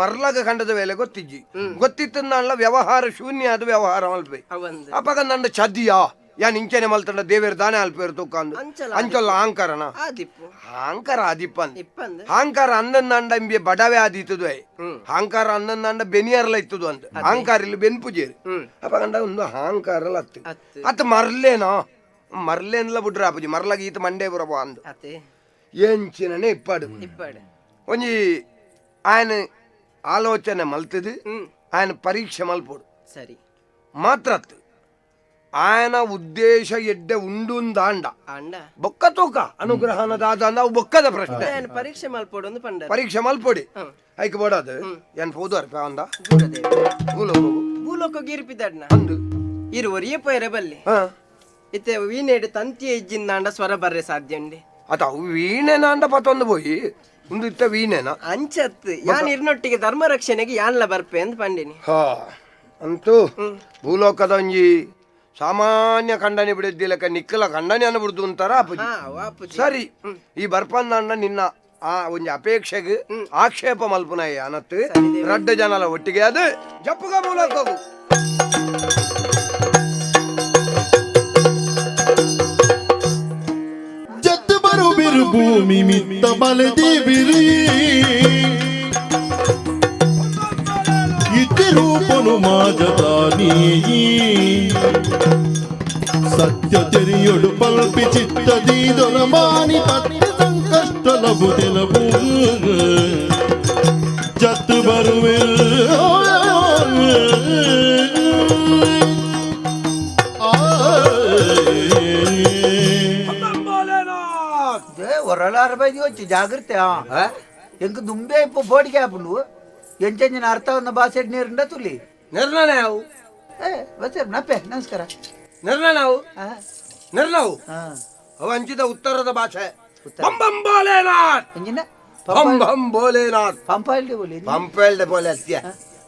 ಮರ್ಲಾಗ ಕಂಡದ ವೇಲೆ ಗೊತ್ತಿಜ್ಜಿ ಗೊತ್ತಿತ್ತ ನನ್ನ ವ್ಯವಹಾರ ಶೂನ್ಯ ಅದು ವ್ಯವಹಾರ ಅಲ್ಪೆ ಅವಂದು ಅಪಗ ನಂದ ಚದಿಯಾ ಯಾನ್ ಇಂಚನೆ ಮಲ್ತಂಡ ದೇವೇರ್ ದಾನೆ ಅಲ್ಪೇರು ತುಕ್ಕಂದು ಅಂಚಲ್ಲ ಅಹಂಕಾರನ ಆದಿಪ್ಪು ಅಹಂಕಾರ ಆದಿಪ್ಪಂದ್ ಇಪ್ಪಂದು ಅಹಂಕಾರ ಅಂದಂದ ಎಂಬಿ ಬಡವೆ ಆದಿತ್ತದು ಅಹಂಕಾರ ಅಂದಂದ ಬೆನಿಯರ್ಲ ಇತ್ತದು ಅಂತ ಅಹಂಕಾರ ಇಲ್ಲಿ ಬೆನ್ಪುಜೇರಿ ಅಪಗಂಡ ಒಂದು ಅಹಂಕಾರ ಅತ್ತು ಅತ್ ಮರ್ಲೇನ್ಲ ಬಿಡ್ರ ಅಪ್ಪಜಿ ಮರ್ಲಾಗ ಈತ ಮಂಡೇ ಬರಬ ಅಂದು ಅತೆ ಎಂಚಿನೇ ಇಪ್ಪಾಡು ಇಪ್ಪಡು ಒಂಜಿ ఆయన ಆಲೋಚನೆ ಮಲ್ತದು ఆయన ಪರೀಕ್ಷೆ ಮಲ್ಪೋಡು ಸರಿ ಮಾತ್ರ ఆయన ಉದ್ದೇಶ ಎಡ್ಡೆ ಉಂಡುಂದಾಂಡ ಅಂಡ ಬೊಕ್ಕ ತೂಕ ಅನುಗ್ರಹನ ದಾದ ನಾವು ಬೊಕ್ಕದ ಪ್ರಶ್ನೆ ಪರೀಕ್ಷೆ ಮಲ್ಪೋಡು ಒಂದು ಪಂಡ ಪರೀಕ್ಷೆ ಮಲ್ಪೊಡಿ ಐಕ್ ಬೋಡದು ಏನ್ ಪೋದು ಅರ್ಪ ಅಂದ ಭೂಲೋಕ ಗಿರಿಪಿದಡ್ನ ಅಂದು ಇರು ಒರಿಯ ಪೈರೆ ಬಲ್ಲಿ ಇತ್ತೆ ವೀನೇಡು ತಂತಿ ಇಜ್ಜಿಂದಾಂಡ ಸ್ವರ ಬರ್ರೆ ಸಾಧ್ಯ ಉಂಡೆ ಅತ ವೀಣೆನಾಂಡ ಪತ್ತೊಂದು ಪೋಯಿ ಒಂದು ಇತ್ತ ವೀಣೆನ ಅಂಚತ್ ಯಾನ್ ಇರ್ನೊಟ್ಟಿಗೆ ಧರ್ಮ ರಕ್ಷಣೆಗೆ ಯಾನ್ಲ ಬರ್ಪೆ ಅಂತ ಪಂಡಿನಿ ಹಾ ಅಂತೂ ಭೂಲೋಕದ ಒಂಜಿ ಸಾಮಾನ್ಯ ಖಂಡನೆ ಬಿಡಿದ್ದಿಲ್ಲಕ ನಿಕ್ಕಲ ಖಂಡನೆ ಅನ್ನ ಬಿಡುದು ಅಂತಾರ ಅಪ್ಪಜಿ ಸರಿ ಈ ಬರ್ಪಂದ ನಿನ್ನ ಆ ಒಂಜಿ ಅಪೇಕ್ಷೆಗೆ ಆಕ್ಷೇಪ ಮಲ್ಪುನಯ್ಯ ಅನ್ನತ್ತು ರಡ್ಡ ಜನಲ ಒಟ್ಟಿಗೆ ಅದು ಜಪ್ಪುಗ ಮೂಲಕ ಜತ್ತು ಬರು ಬಿರು ಭೂಮಿ ಮಿತ್ತ ಬಲೆದೇವಿರಿ ಇತಿ ರೂಪನು ಮಾಜದಾನಿ ಸತ್ಯ ತೆರೆಯೊಡು ಪಲ್ಪಿ ಚಿತ್ತದಿ ದೊರಮಾನಿ ಪಟ್ಟ ಸಂಕಷ್ಟ ಲಭು ತೆಲಬು ಜತ್ತು ಬರುವೆ ಹೊರಳಾರ ಬೈದಿ వచ్చి ಜಾಗ್ರತೆ ಎಂಕ ದುಂಬೆ ಇಪ್ಪ ಬೋಡಿಗೆ ಆಪುಂಡು ಎಂಚಂಜಿನ ಅರ್ಥವನ್ನ ಬಾಸೆಡ್ ನೀರಿಂದ ತುಲಿ ನಿರ್ಣಯ ಅವು ಬಸ್ ನಪ್ಪೆ ನಮಸ್ಕಾರ ನಿರ್ಣಯ ಅವು ನಿರ್ಣವು ಅವ ಹಂಚಿದ ಉತ್ತರದ ಭಾಷೆ ಬಂಬಂ ಬೋಲೆನಾಥ್ ಎಂಜಿನ ಬಂಬಂ ಬೋಲೆನಾಥ್ ಪಂಪಾಲ್ಡೆ ಬೋಲಿ ಪಂಪೆಲ್ಡೆ ಬೋಲೆ ಅಸ್ತಿಯ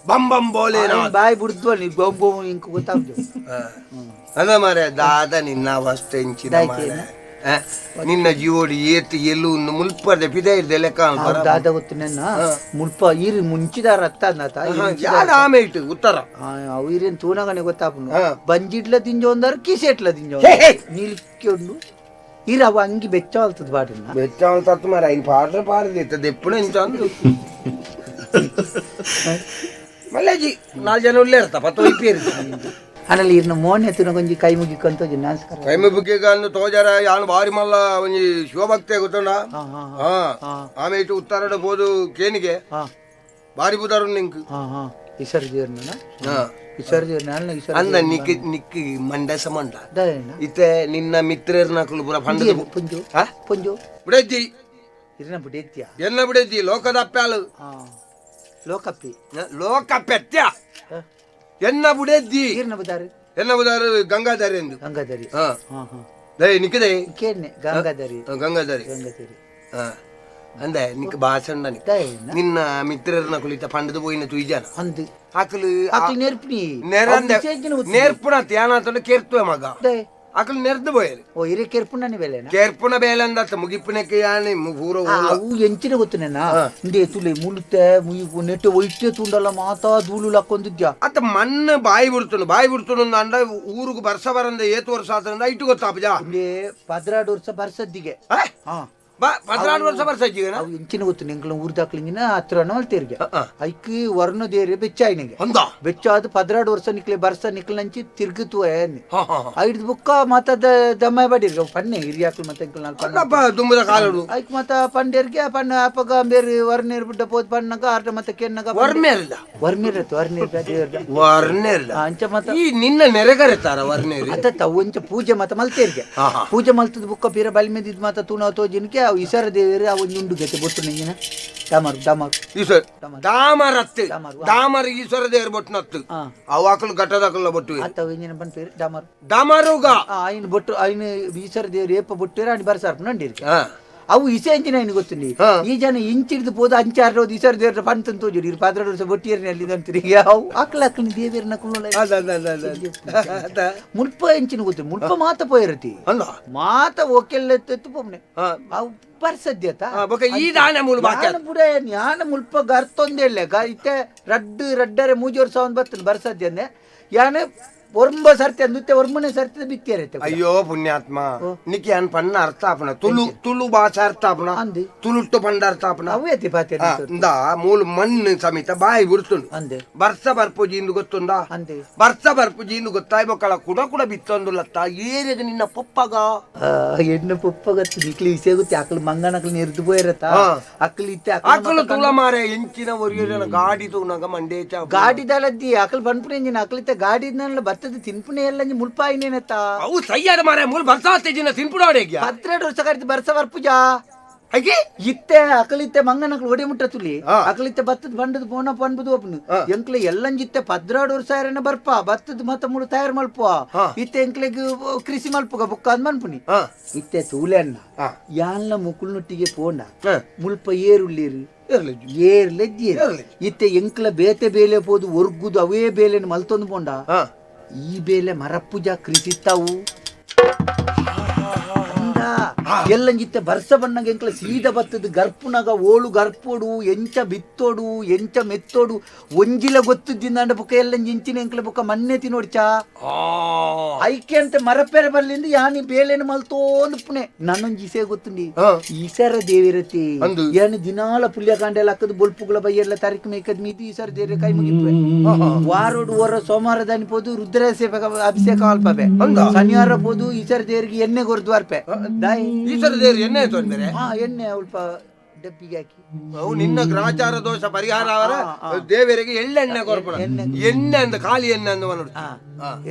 ಬಂಬಂ ಬೋಲೆನಾಥ್ ಬಾಯಿ ಬಿಡ್ದ್ವಲ್ ನೀ ಬೊಂಬೊ ಇಂಕ ಗೊತ್ತಾಗ್ದು ಅದ ಮಾರೆ ದಾದ ನಿನ್ನ ಅವಸ್ಥೆ ಇಂಚಿನ ಮಾರೆ ನಿನ್ನ ಜೀವೋಡಿ ಏತಿ ಎಲ್ಲೂ ಮುಲ್ಪದೆ ಪಿದೆ ಇರ್ದೆ ಲೆಕ್ಕ ದಾದ ಗೊತ್ತು ನನ್ನ ಮುಲ್ಪ ಈರಿ ಮುಂಚಿದಾರ ಅತ್ತ ಅನ್ನತ ಯಾಡ ಆಮೆ ಇಟ್ಟು ಉತ್ತರ ಅವು ಈರೇನ್ ತೂನಗನೆ ಗೊತ್ತಾಪುಂಡು ಬಂಜಿಡ್ಲ ತಿಂಜೋ ಅಂದಾರ ಕಿಸೆಟ್ಲ ತಿಂಜೋ ನಿಲ್ಕೊಂಡು ಈರ ಅವ ಅಂಗಿ ಬೆಚ್ಚ ಅಲ್ತದ ಬಾಡಿನ ಬೆಚ್ಚ ಅಲ್ತತ್ ಮಾರೆ ಐನ್ ಪಾಡ್ರೆ ಪಾಡ್ದಿತ್ತದ ಎಪ್ಪುಣ ಇಂಚಂದು ಮಲ್ಲೆಜಿ 4 ಜನ ಉಳ್ಳೇ ಇರ್ತ ಪತ್ತು ಇಪ್ಪೇರಿ ಅನಲ್ಲಿ ಇರ್ನ ಮೋನೆ ತಿನ್ನ ಕೊಂಜಿ ಕೈ ಮುಗಿಕಂತ ನಮಸ್ಕಾರ ಕೈ ಮುಗಿಕಂದು ತೋಜರ ಯಾನು ಬಾರಿ ಮಲ್ಲ ಒಂಜಿ ಶಿವಭಕ್ತೆ ಗೊತ್ತುಂಡ ಆಮೆ ಇಟ್ಟು ಉತ್ತರಡ ಬೋದು ಕೇನಿಗೆ ಬಾರಿ ಬುದಾರು ನಿಂಕ್ ವಿಸರ್ಜನ ಅಂದ ನಿಕ್ ನಿಕ್ ಮಂಡಸ ಮಂಡ ಇತ್ತೆ ನಿನ್ನ ಮಿತ್ರರ್ನಕಲು ಪುರ ಫಂಡ ಪುಂಜು ಪುಂಜು ಬಿಡಜ್ಜಿ ಇರ್ನ ಬಿಡೆತ್ಯ ಎನ್ನ ಬಿಡಜ್ಜಿ ಲೋಕದ ಅಪ್ಪಾಲು ಲೋಕಪ್ಪಿ ಲೋಕಪ್ಪೆತ್ಯ ಎನ್ನ ಬುಡೆದ್ದಿ ಇರ್ನ ಬುದಾರು ಎನ್ನ ಬುದಾರು ಗಂಗಾಧರಿ ಎಂದು ಗಂಗಾಧರಿ ದೈ ನಿಕ್ಕದೆ ಕೇನೆ ಗಂಗಾಧರಿ ಗಂಗಾಧರಿ ಅಂದೆ ನಿಕ್ ಭಾಷಣ ನಿನ್ನ ಮಿತ್ರರನ್ನ ಕುಳಿತ ಪಂಡದ ಪೋಯಿನ ತುಯ್ಜನ ಅಂದು ಆಕಲು ನೆರ್ಪಿ ನೇರ್ಪುಣ ತ್ಯಾನ ಕೇರ್ತುವೆ ಮಗ ಆಕಲು ನೆರ್ದು పోయేది ಓ ಇರೆ ಕೆರ್ಪುಣನೆ ಬೇಲೆನಾ ಕೆರ್ಪುಣ ಬೇಲೆ ಅಂದತ್ತ ಮುಗಿಪುಣಕ್ಕೆ ಯಾನೆ ಪೂರ ಅವು ಎಂಚಿನ ಗೊತ್ತುನೇನಾ ಇಂದೆ ತುಲೆ ಮುಳುತೆ ಮುಯಿ ನೆಟ್ಟೆ ಒಯ್ತೆ ತುಂಡಲ್ಲ ಮಾತಾ ಧೂಳು ಲಕ್ಕೊಂದಿದ್ಯಾ ಅತ್ತ ಮಣ್ಣ ಬಾಯಿ ಬಿಡ್ತುನು ಅಂದ ಊರಿಗೆ ಬರ್ಸ ಬರಂದ ಏತು ವರ್ಷ ಆದ್ರಿಂದ ಇಟ್ಟು ಗೊತ್ತಾಪಜಾ ಇಂದೆ 16 ವರ್ಷ ಬರ್ಸದ್ದಿಗೆ 16 ವರ್ಷ ಬರ್ಸಜ್ಜಿಗೆ ಅವು ಎಂಚಿನ ಗೊತ್ತು ನಿಂಗಳ ಊರ್ದಾಕ್ಲಿಂಗಿನ ಹತ್ರ ಮಲ್ತೇರಿಗೆ ಐಕ್ ವರ್ಣ ದೇರೆ ಬೆಚ್ಚಾಯ್ನಿಗೆ ಅಂದ ಬೆಚ್ಚಾದ 16 ವರ್ಷ ನಿಕ್ಲೆ ಬರ್ಸ ನಿಕ್ಲಂಚಿ ತಿರ್ಗತು ಐದ್ ಬುಕ್ಕ ಮತ್ತ ದಮ್ಮ ಬಡಿರ್ಗ ಪನ್ನೆ ಹಿರಿಯಾಕ್ಲು ಮತ್ತೆ ತುಂಬದ ಕಾಲಡು ಐಕ್ ಮತ್ತ ಪಂಡೇರ್ಗೆ ಪಣ್ಣ ಅಪಗ ಬೇರೆ ವರ್ಣೇರ್ ಬಿಡ್ಡ ಪೋದ್ ಪಣ್ಣಗ ಅರ್ಧ ಮತ್ತೆ ಕೆನ್ನಗ ವರ್ಮೇರಿಲ್ಲ ವರ್ನೇರಿಲ್ಲ ಅಂಚ ಮತ್ತ ಈ ನಿನ್ನ ನೆರೆಗರೆತಾರ ವರ್ನೇರಿ ಅತ್ತ ಒಂಚ ಪೂಜೆ ಮತ್ತ ಮಲ್ತೇರ್ಗೆ ಪೂಜೆ ಮಲ್ತದ ಬುಕ್ಕ ಪೀರ ಬಲ್ ಮೇದಿದ್ ಮತ್ತ ತೂನ ತೋಜಿನ್ಕೆ ಅವು ಇಸರ ದೇವರೇ ಅವು ಉಂಡು ಗತೆ ಬೊಟ್ಟು ನೆಂಗಿನ ದಾಮರ್ ಈಶ್ವರ ದೇವರ ಬೊಟ್ಟನತ್ತು ಅವಾಕಲು ಘಟ್ಟದಾಕಲ್ಲ ಬೊಟ್ಟು ಅತ್ತ ಎಂಜಿನ ಬನ್ ಪೇರು ಡಾಮರ್ ದಾಮರುಗ ಆಯ್ನ ಬೊಟ್ಟು ಆಯ್ನ ಈಶ್ವರ ದೇವರು ಏಪ ಬೊಟ್ಟೇರ ಅಡಿ ಬರ್ಸಾರ್ ನಂಡಿರ್ಕೆ ಅವು ಇಸೆ ಅಂಚಿನ ಏನು ಗೊತ್ತುಂಡಿ ಈ ಜನ ಇಂಚಿಡ್ದು ಪೋದು ಅಂಚಾರೋದು ಈಶ್ವರ ದೇವ್ರ ಪಂತನ್ ತೋಜುಡಿ 16 ವರ್ಷ ಬೊಟ್ಟಿಯರ್ನಿ ಅಲ್ಲಿ ಅಂತೀರಿ ಅವು ಅಕ್ಲಕ್ಲಿ ದೇವರನ್ನ ಮುಲ್ಪ ಎಂಚಿನ ಗೊತ್ತು ಮುಲ್ಪ ಮಾತ ಪೋಯಿರತಿ ಮಾತ ಓಕೆಲ್ಲೆತ್ತು ಪೊಮ್ನೆ ಅವು ಬರ್ಸದ್ಯತ ಈ ದಾನ ಮೂಲ ಬುಡೆ ಜ್ಞಾನ ಮುಲ್ಪ ಗರ್ತೊಂದೇಳೆ ಇತ್ತೆ ರಡ್ಡರೆ 3 ವರ್ಷ ಒಂದು ಬರ್ತದೆ ಬರ್ಸದ್ಯಂದೆ ಯಾನೆ ಒರ್ಂಬ ಸರ್ತಿ ಅಂದುತ್ತೆ ಒರ್ಮನೆ ಸರ್ತಿ ಬಿತ್ತಿರತ್ತೆ ಅಯ್ಯೋ ಪುಣ್ಯಾತ್ಮ ನಿಕ್ಕೆ ಅನ್ ಪನ್ನ ಅರ್ಥ ಆಪನ ತುಳು ಭಾಷಾ ಅರ್ಥ ಆಪನ ತುಳುಟ್ಟು ಪಂಡ ಅರ್ಥ ಆಪನ ಅವೇತಿ ಪಾತೆ ಇಂದ ಮೂಲ ಮಣ್ಣು ಸಮೇತ ಬಾಯಿ ಬಿಡ್ತುಂಡು ಅಂದೆ ಬರ್ಸ ಬರ್ಪುಜಿ ಇಂದು ಗೊತ್ತುಂಡ ಅಂದೆ ಬರ್ಸ ಬರ್ಪುಜಿ ಇಂದು ಗೊತ್ತಾಯ್ ಮಕ್ಕಳ ಕುಡ ಬಿತ್ತೊಂದು ಲತ್ತ ಏರಿಯಾಗ ನಿನ್ನ ಪಪ್ಪಗ ಹೆಣ್ಣು ಪಪ್ಪಗತ್ತು ನಿಕ್ಲಿ ವಿಷಯ ಗೊತ್ತಿ ಅಕ್ಕಳು ಮಂಗನಕ್ಳು ನಿರ್ದು ಪೋಯಿರತ್ತ ಅಕ್ಕಳು ಇತ್ತೆ ಅಕ್ಕಳು ತುಳ ಮಾರೆ ಎಂಚಿನ ಒರಿಯನ ಗಾಡಿ ತೂನಗ ಮಂಡೇಚ ಗಾಡಿ ದಳದ್ದಿ ಅಕ್ಕಳು ಬಂದ್ಪುಣ ಎಂಜಿನ ಅಕ್ಕಳಿತ್ತೆ ಗಾಡಿ ಬರ್ತದ ತಿನ್ಪುಣೆ ಎಲ್ಲ ಮುಲ್ಪಾಯಿನೇನತ್ತ ಅವು ಸಯ್ಯಾದ ಮಾರೆ ಮೂಲ ಬರ್ಸಾತೆ ಜಿನ ತಿನ್ಪುಡಾಡೆಗ್ಯಾ 12 ವರ್ಷ ಕರಿತು ಬರ್ಸ ಬರ್ಪುಜಾ ಹಾಗೆ ಇತ್ತೆ ಅಕಲಿತ್ತೆ ಮಂಗನಕ್ಳು ಒಡೆ ಮುಟ್ಟ ತುಲಿ ಅಕಲಿತ್ತೆ ಬತ್ತದ ಬಂಡದ ಪೋನ ಪನ್ಬುದು ಒಪ್ಪನು ಎಂಕ್ಲೆ ಎಲ್ಲಂಜಿತ್ತೆ 16 ವರ್ಷ ಆಯ್ರನ ಬರ್ಪ ಬತ್ತದ ಮತ್ತ ಮೂಳು ತಯಾರು ಮಲ್ಪುವ ಇತ್ತೆ ಎಂಕ್ಲೆಗ್ ಕೃಷಿ ಮಲ್ಪುಗ ಬುಕ್ಕ ಅಂದ್ ಮನ್ಪುನಿ ಇತ್ತೆ ತೂಲೆ ಅನ್ನ ಯಾನ್ಲ ಮುಕುಳ್ನೊಟ್ಟಿಗೆ ಪೋಂಡ ಮುಲ್ಪ ಏರುಳ್ಳೇರು ಇತ್ತೆ ಎಂಕ್ಲ ಬೇತೆ ಬೇಲೆ ಪೋದು ಒರ್ಗುದು ಅವೇ ಬೇಲೆನ ಮಲ್ತೊಂದು ಪೋಂಡ ಈ ಬೇಲೆ ಮರಪ್ಪುಜ ಕೃಷಿತ್ತಾವು ಎಲ್ಲಂಜಿತ್ತೆ ಬರ್ಸ ಬಣ್ಣಗೆ ಎಂಕ್ಲ ಸೀದ ಬತ್ತದ ಗರ್ಪುನಗ ಓಳು ಗರ್ಪೋಡು ಎಂಚ ಬಿತ್ತೋಡು ಎಂಚ ಮೆತ್ತೋಡು ಒಂಜಿಲ ಗೊತ್ತದಿಂದ ಬುಕ್ಕ ಎಲ್ಲಂಜಿ ಇಂಚಿನ ಎಂಕ್ಲ ಬುಕ್ಕ ಮನ್ನೆ ತಿನ್ನೋಡ್ಚಾ ಐಕೆ ಅಂತ ಮರಪೆರೆ ಬರ್ಲಿಂದ ಯಾನಿ ಬೇಲೆನ ಮಲ್ತೋಂದು ಪುಣೆ ನನ್ನೊಂಜಿಸೆ ಗೊತ್ತುಂಡಿ ಈಸರ ದೇವಿರತಿ ಯಾನಿ ದಿನಾಲ ಪುಲ್ಯಕಾಂಡೆಲ್ಲ ಹಾಕದು ಬೊಲ್ಪುಗಳ ಬೈಯೆಲ್ಲ ತಾರೀಕು ಮೇಕದ್ ಮೀದಿ ಈಸರ ದೇವ್ರ ಕೈ ಮುಗಿದ್ವೆ ವಾರೋಡು ಓರ ಸೋಮವಾರ ದನಿಪೋದು ರುದ್ರಾಭಿಷೇಕ ಅಭಿಷೇಕ ಅಲ್ಪಬೆ ಶನಿವಾರ ಪೋದು ಈಸರ ದೇವರಿಗೆ ಎಣ್ಣೆ ಗೊರ್ದ್ವಾರ್ಪೆ ಈಶ್ವರ ದೇವರು ಎಣ್ಣೆ ತೊಂದರೆ ಎಣ್ಣೆ ಸ್ವಲ್ಪ ಡಬ್ಬಿಗೆ ಹಾಕಿ ಅವು ನಿನ್ನ ಗ್ರಾಚಾರ ದೋಷ ಪರಿಹಾರ ಅವರ ದೇವರಿಗೆ ಎಳ್ಳೆಣ್ಣೆ ಕೊರ್ಪಣ ಎಣ್ಣೆ ಅಂದ ಖಾಲಿ ಎಣ್ಣೆ ಅಂದ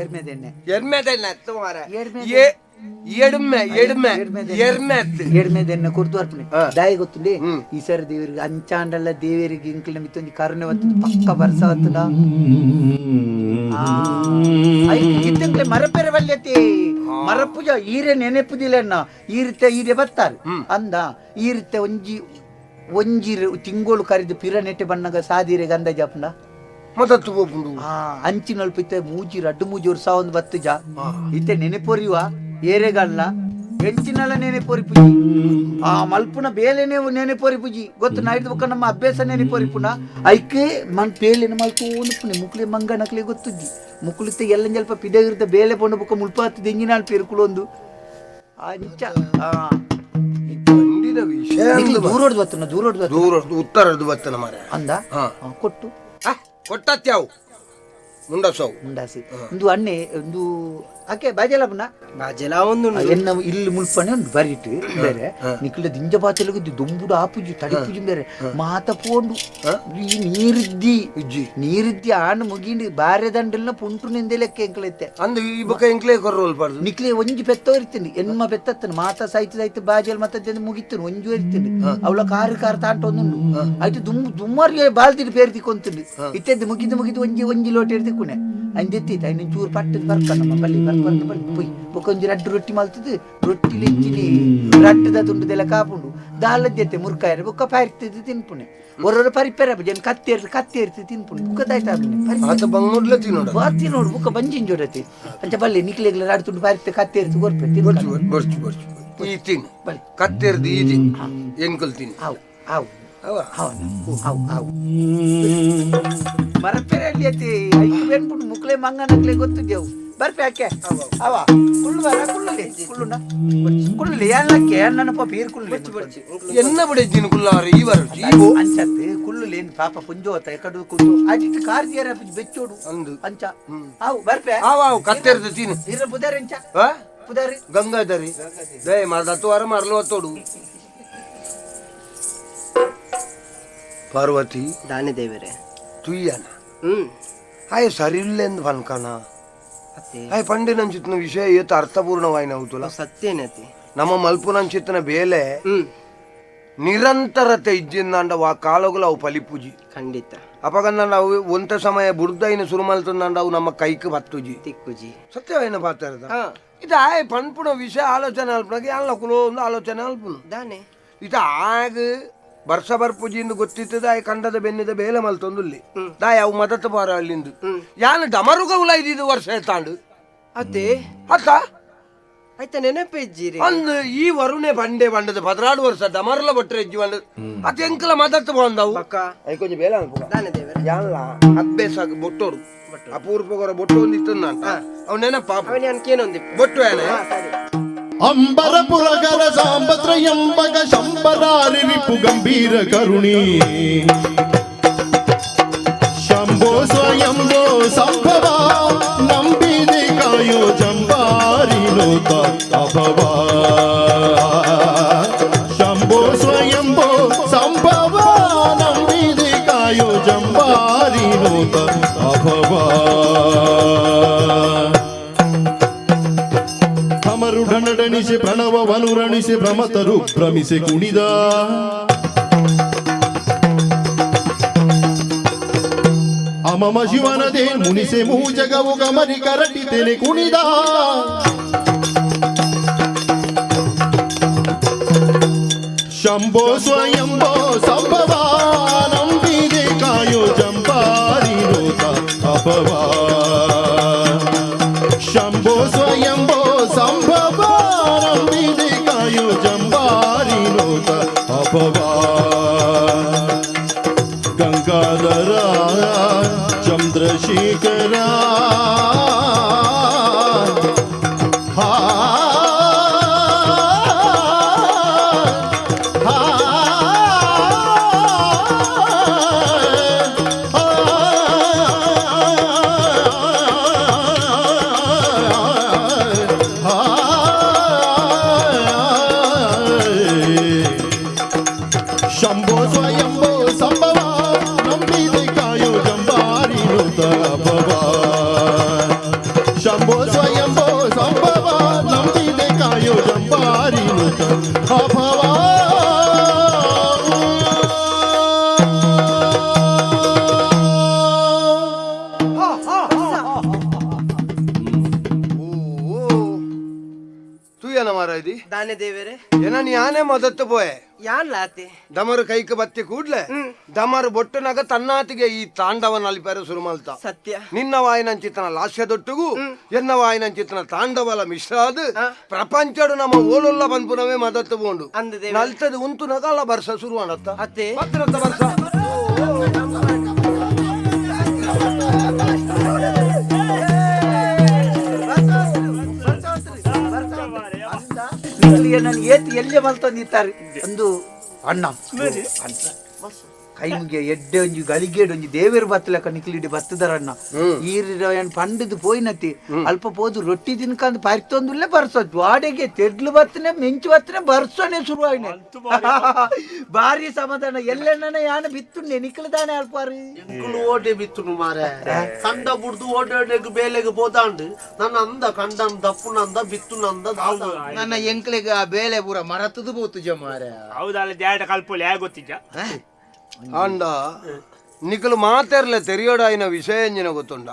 ಎರ್ಮೆದೆಣ್ಣೆ ಎರ್ಮೆದೆಣ್ಣೆ ಅತ್ತು ಮಾರ ಎಡ್ಮೆದೆಣ್ಣೆ ಕುರ್ದು ಅರ್ಪಣೆ ದಾಯಿ ಗೊತ್ತುಂಡಿ ಈಶ್ವರ ದೇವರಿಗೆ ಅಂಚಾಂಡಲ್ಲ ದೇವರಿಗೆ ಇಂಕ್ಲ ಮಿತ್ತೊಂದು ಕರುಣೆ ಹೊತ್ತದ ಪಕ್ಕ ಬರ್ಸ ಹೊತ್ತದ ಇತ್ತಂಕ್ಲೆ ಮರಪೆರೆ ಬಲ್ಯತೆ ಮರಪುಜ ಈರೆ ನೆನೆಪುದಿಲ್ಲ ಈರಿತ್ತೆ ಈರೆ ಬರ್ತಾರೆ ಅಂದ ಈರಿತ್ತೆ ಒಂಜಿ ತಿಂಗಳು ಕರಿದು ಪಿರ ನೆಟ್ಟೆ ಬಣ್ಣಗ ಸಾದಿರೆ ಗಂಧ ಜಾಪುಂಡ ಅಂಚಿನಲ್ಪ ಇತ್ತೆ ಮೂಜಿ ರಡ್ಡು ಮೂಜಿ ವರ್ಷ ಒಂದು ಬತ್ತುಜ ಇತ್ತೆ ನೆನೆಪೊರಿವ ಏರೆಗಲ್ಲ ಹೆಂಚಿನಲ್ಲ ನೆನೆಪೊರಿ ಪುಜಿ ಮಲ್ಪುನ ಬೇಲೆನೆ ನೆನೆಪೊರಿ ಪುಜಿ ಗೊತ್ತು ನಾಯ್ದು ಬಕ್ಕ ನಮ್ಮ ಅಭ್ಯಾಸ ನೆನೆಪೊರಿ ಪುನ ಐಕೆ ಮನ್ ಬೇಲೆನ ಮಲ್ಪು ಪುಣೆ ಮುಕ್ಳಿ ಮಂಗ ನಕ್ಲಿ ಗೊತ್ತುಜ್ಜಿ ಮುಕ್ಳಿತ್ತೆ ಎಲ್ಲ ಸ್ವಲ್ಪ ಪಿಡಗಿರ್ತ ಬೇಲೆ ಪೊಂಡು ಬುಕ್ಕ ಮುಲ್ಪ ಹತ್ತದ ಎಂಜಿನ ಪೇರುಕುಳೊಂದು ಅಂಚ ದೂರೋಡ್ ಬತ್ತನ ದೂರೋಡ್ ಉತ್ತರದ್ದು ಬತ್ತನ ಮಾರ ಅಂದ ಕೊಟ್ಟು ಕೊಟ್ಟತ್ಯಾವು ಮುಂಡಾಸಿ ಒಂದು ಅಣ್ಣೆ ಒಂದು ಆಕೆ ಬಾಜೆಲಪ್ಪನ ಬಾಜೆಲ ಒಂದು ಎನ್ನ ಇಲ್ಲಿ ಮುಲ್ಪನೆ ಒಂದು ಬರಿಟ್ಟು ಬೇರೆ ನಿಕ್ಲ ದಿಂಜ ಬಾಚಲಗಿದ್ದು ದೊಂಬುಡು ಆಪುಜಿ ತಡಿಪುಜಿ ಬೇರೆ ಮಾತ ಪೋಂಡು ಈ ನೀರಿದ್ದಿ ಆಣ ಮುಗಿಂಡಿ ಬಾರೆ ದಂಡಲ್ನ ಪುಂಟು ನಿಂದೆ ಲೆಕ್ಕ ಎಂಕ್ಲೈತೆ ಅಂದು ಈ ಬುಕ್ಕ ಎಂಕ್ಲೇ ಕೊರ್ರೋಲ್ ಪಾರ್ದು ನಿಕ್ಲೆ ಒಂಜಿ ಪೆತ್ತೋ ಇರ್ತೀನಿ ಎನ್ಮ ಪೆತ್ತತ್ತನ ಮಾತ ಸಾಯ್ತು ಬಾಜೆಲ್ ಮತ್ತದ ಮುಗಿತನು ಒಂಜು ಇರ್ತೀನಿ ಅವಳ ಕಾರು ತಾಂಟ ಒಂದು ಆಯ್ತು ದುಮ್ಮಾರಿಗೆ ಬಾಲ್ತಿಡ್ ಪೇರ್ತಿ ಕೊಂತುಂಡು ಇತ್ತೆದ್ದು ಮುಗಿದು ಒಂಜಿ ಲೋಟ ಇರ್ತಿ ಕುಣೆ ಅಂದೆತ್ತಿತ್ತು ಐನ ಚೂರು ಪಟ್ಟದ ಬರ್ಕ ನಮ್ಮ ಬಲ್ಲಿ ಬರ್ಕೊಂಡು ಪುಯ್ ಬೊಕೊಂಜಿ ರಡ್ಡು ರೊಟ್ಟಿ ಮಲ್ತದು ರೊಟ್ಟಿಲಿ ಇಂಚಿನಿ ರಟ್ಟದ ತುಂಡುದೆಲ್ಲ ಕಾಪುಂಡು ದಾಲದ್ಯತೆ ಮುರ್ಕಾಯರ ಬೊಕ್ಕ ಪಾಯ್ತಿದ್ದು ತಿನ್ಪುಣೆ ಒರೊರ ಪರಿಪೆರ ಜನ ಕತ್ತಿ ಇರ್ತಿ ತಿನ್ಪುಣೆ ಬುಕ್ಕದಾಯ್ತಾ ಬರ್ತಿ ನೋಡು ಬುಕ್ಕ ಬಂಜಿನ್ ಜೋಡತಿ ಅಂಚ ಬಲ್ಲಿ ನಿಕ್ಲೆಗ್ಲ ರಾಡ್ತುಂಡು ಪಾಯ್ತೆ ಕತ್ತಿ ಇರ್ತಿ ಗೊರ್ಪೆ ಈ ತಿನ್ ಕತ್ತಿರ್ದು ಈ ತಿನ್ ಎಂಕಲ್ ತಿನ್ ಅವು ಮರಪೆರಲ್ಲಿ ಐತಿ ಐದು ಬೆನ್ಪುಂಡು ಮುಕ್ಳೆ ಮಂಗ ನಕ್ಲೆ ಗೊತ್ತಿದ್ದೆವು ಬರ್ಪೆ ಯಾಕೆ ಅವ ಕುಳ್ಳು ಬರ ಕುಳ್ಳಲಿ ಕುಳ್ಳು ಏನಕ್ಕೆ ನನ್ನಪ್ಪ ಪೀರ್ ಕುಳ್ಳು ಎನ್ನ ಬಿಡಿದ್ದೀನಿ ಕುಲ್ಲಾರ ಈ ವರ್ಷ ಅಂಚತ್ ಕುಳ್ಳು ಲೇನ್ ಪಾಪ ಪುಂಜೋತ ಎಕಡು ಕುಳ್ಳು ಅಜಿತ್ ಕಾರ್ತಿಯರ ಬೆಚ್ಚೋಡು ಅಂದು ಅಂಚ ಅವು ಬರ್ಪೆ ಆವು ಕತ್ತೆರ್ದು ತಿನ್ನು ಇರ ಬುದಾರಿ ಅಂಚ ಆ? ಬುದಾರಿ ಗಂಗಾಧರಿ ದಯ ಮರದತ್ತು ವಾರ ಮರಲು ಹೊತ್ತೋಡು ಪಾರ್ವತಿ ದಾನಿ ದೇವರೇ ತುಯ್ಯನ ಆಯ್ ಸರಿ ಇಲ್ಲೆಂದು ಪನ್ಕನ ಅತ್ತೆ ಆಯ್ ಪಂಡಿನಂಚಿತ್ನ ವಿಷಯ ಏತ ಅರ್ಥಪೂರ್ಣವಾಯಿನವುತುಲ ಸತ್ಯನತಿ ನಮ್ಮ ಮಲ್ಪುನಂಚಿತ್ನ ಬೇಲೆ ನಿರಂತರತೆ ಇಜ್ಜಿಂದಾಂಡ ವಾ ಕಾಲಗುಲ ಅವು ಪಲಿಪುಜಿ ಖಂಡಿತ ಅಪಗಂದಾಂಡ ಅವು ಒಂತ ಸಮಯ ಬುರ್ದೈನ ಸುರುಮಲ್ತಂದಾಂಡ ಅವು ನಮ್ಮ ಕೈಕ್ ಬತ್ತುಜಿ ತಿಕ್ಕುಜಿ ಸತ್ಯವಾಯಿನ ಪಾತ್ರದ ಇದು ಆಯ್ ಪನ್ಪುಣ ವಿಷಯ ಆಲೋಚನೆ ಅಲ್ಪನಾಗ ಎಲ್ಲ ಕುಲೋ ಒಂದು ಆಲೋಚನೆ ಅಲ್ಪನು ದಾನೆ ಇದು ಆಗ ಬರ್ಸ ಬರ್ಪುಜಿಂದ ಗೊತ್ತಿತ್ತದ ಆಯ್ ಕಂಡದ ಬೆನ್ನಿದ ಬೇಲೆ ಮಲ್ತೊಂದುಲ್ಲಿ ದಾಯ ಅವು ಮದತ ಬಾರ ಅಲ್ಲಿಂದು ಯಾನು ಡಮರುಗ ಉಲ ಇದ್ದಿದ್ದು ವರ್ಷ ಎತ್ತಾಂಡು ಅದೇ ಅತ್ತ ಆಯ್ತಾ ನೆನಪಿಜ್ಜಿರಿ ಅಂದ್ ಈ ವರುಣೆ ಬಂಡೆ ಬಂಡದ 16 ವರ್ಷ ಡಮರ್ಲ ಬಟ್ರೆ ಇಜ್ಜಿ ಬಂಡ ಅತ್ ಎಂಕಲ ಮದತ್ ಬಂದವು ಪಕ್ಕ ಐ ಕೊಂಚ ಬೇಲೆ ಅನ್ಪುಗ ದಾನೆ ದೇವರೇ ಯಾನ್ಲ ಅಭ್ಯಾಸ ಬೊಟ್ಟೋಡು ಅಪೂರ್ವಗರ ಬೊಟ್ಟು ಒಂದಿತ್ತಂದ ಅವ್ ನೆನಪ ಅವನಿ ಅನ್ಕೇನೊಂದಿ ಬೊಟ್ಟು ಏನೇ ಅಂಬರಪುರಗರ ಸಾಂಬತ್ರಯಂಬಕ ಶಂಬರಾರಿ ರಿಪು ಗಂಭೀರ ಕರುಣಿ ಶಂಭೋ ಸ್ವಯಂಭೋ ಸಂಭವ ನಂಬಿದೆ ಕಾಯೋ ಜಂಬಾರಿ ಲೋಕ ಅಭವ ಶಂಭೋ ಸ್ವಯಂಭೋ ಸಂಭವ ನಂಬಿದೆ ಕಾಯೋ ಜಂಬಾರಿ ಲೋಕ ಅಭವ ಢನಡಣಿಸಿ ಪ್ರಣವವನುರಣಿಸಿ ಭ್ರಮತರು ಭ್ರಮಿಸಿ ಕುಣಿದ ಅಮಮ ಶಿವನದೇ ಮುನಿಸೆ ಮೂಜಗವು ಗಮರಿ ಕರಟಿತೆನೆ ಕುಣಿದ ಶಂಭೋ ಸ್ವಯಂಭೋ ಸಂಭವ ನಂಬಿದೆ ಕಾಯೋ ಜಂಬಾರಿ ಲೋಕ ಅಪವ ಶಂಭೋ ಸ್ವಯಂಭೋ ಸಂಭವ ನಂಬಿದೆ ಕಾಯೋ ಜಂಬಾರಿ ಲೋಕ ಅಪವ ಗಂಗಾಧರ ಚಂದ್ರಶೇಖರ ಶಂಭೋ ಸ್ವಯಂಭೋ ಸಂಭವ ನಂಬಿದೆ ಕಾಯೋ ಜಂಬಾರಿ ಲೋಕ ಅಪವ ಶಂಭೋ ಸ್ವಯಂಭೋ ಸಂಭವ ನಂಬಿದೆ ಕಾಯೋ ಜಂಬಾರಿ ಲೋಕ ಅಪವ ತುಯ್ಯನ ಮಾರಾಯ್ದಿ ದಾನೆ ದೇವರೇ ಏನ ಯಾನೇ ಮದತ್ತು ಪೋಯೆ ಯಾನ್ ಲಾತೆ ಡಮರು ಕೈಕ ಬತ್ತಿ ಕೂಡ್ಲೆ ಡಮರು ಬೊಟ್ಟುನಾಗ ತನ್ನಾತಿಗೆ ಈ ತಾಂಡವ ನಲಿಪೇರ ಸುರುಮಲ್ತ ಸತ್ಯ ನಿನ್ನ ವಾಯಿನಂಚಿತನ ಲಾಸ್ಯದೊಟ್ಟಿಗೂ ಎನ್ನ ವಾಯಿನಂಚಿತನ ತಾಂಡವಲ ಮಿಶ್ರಾದ್ ಪ್ರಪಂಚಡು ನಮ್ಮ ಓಲೊಲ್ಲ ಬಂದ್ಪುನವೇ ಮದತ್ತು ಬೋಂಡು ಅಂದ ದೇವ ನಲ್ತದ ಉಂತು ನಗಲ ಬರ್ಸ ಶುರು ಮಾಡತ್ತ ಅತ್ತೆ ಭದ್ರತ ಬರ್ಸ ನಾನು ಏತ್ ಎಲ್ಲೇ ಮಲ್ತಂದಿತ್ತಾರೆ ಒಂದು ಅಣ್ಣ ಕೈ ಮುಗಿಯ ಎಡ್ಡೆ ಒಂಜಿ ಗಳಿಗೇಡು ಒಂಜಿ ದೇವೇರು ಬತ್ತಲಕ ನಿಕ್ಲಿಡಿ ಬತ್ತದರಣ್ಣ ಈರಿನ ಪಂಡದು ಪೋಯಿನತಿ ಅಲ್ಪ ಪೋದು ರೊಟ್ಟಿ ತಿನ್ಕಂದು ಪರಿತೊಂದುಲ್ಲೇ ಬರ್ಸೋದು ವಾಡೆಗೆ ತೆಡ್ಲು ಬತ್ತನೆ ಮೆಂಚು ಬತ್ತನೆ ಬರ್ಸೋನೆ ಶುರು ಆಯ್ನೆ ಭಾರಿ ಸಮಾಧಾನ ಎಲ್ಲೆಣ್ಣನೆ ಯಾನ ಬಿತ್ತುಂಡೆ ನಿಕ್ಲದಾನೆ ಅಲ್ಪಾರಿ ಎಂಕುಲು ಓಟೆ ಬಿತ್ತುನು ಮಾರೆ ಕಂಡ ಬುಡ್ದು ಓಟೆಗೆ ಬೇಲೆಗೆ ಬೋದಾಂಡು ನನ್ನ ಅಂದ ಕಂಡನ್ ದಪ್ಪುನಂದ ಬಿತ್ತುನಂದ ನನ್ನ ಎಂಕ್ಲೆಗೆ ಆ ಬೇಲೆ ಪೂರ ಮರತದು ಬೋತು ಜಮಾರ ಹೌದಲ್ಲ ದ್ಯಾಟ ಕಲ್ಪೋಲಿ ಹೇಗೆ ಗೊತ್ತಿದ್ದ ಅಂಡ ನಿಕಲು ಮಾತೆರ್ಲೆ ತೆರಿಯೋಡಾಯಿನ ವಿಷಯ ಎಂಜಿನ ಗೊತ್ತುಂಡ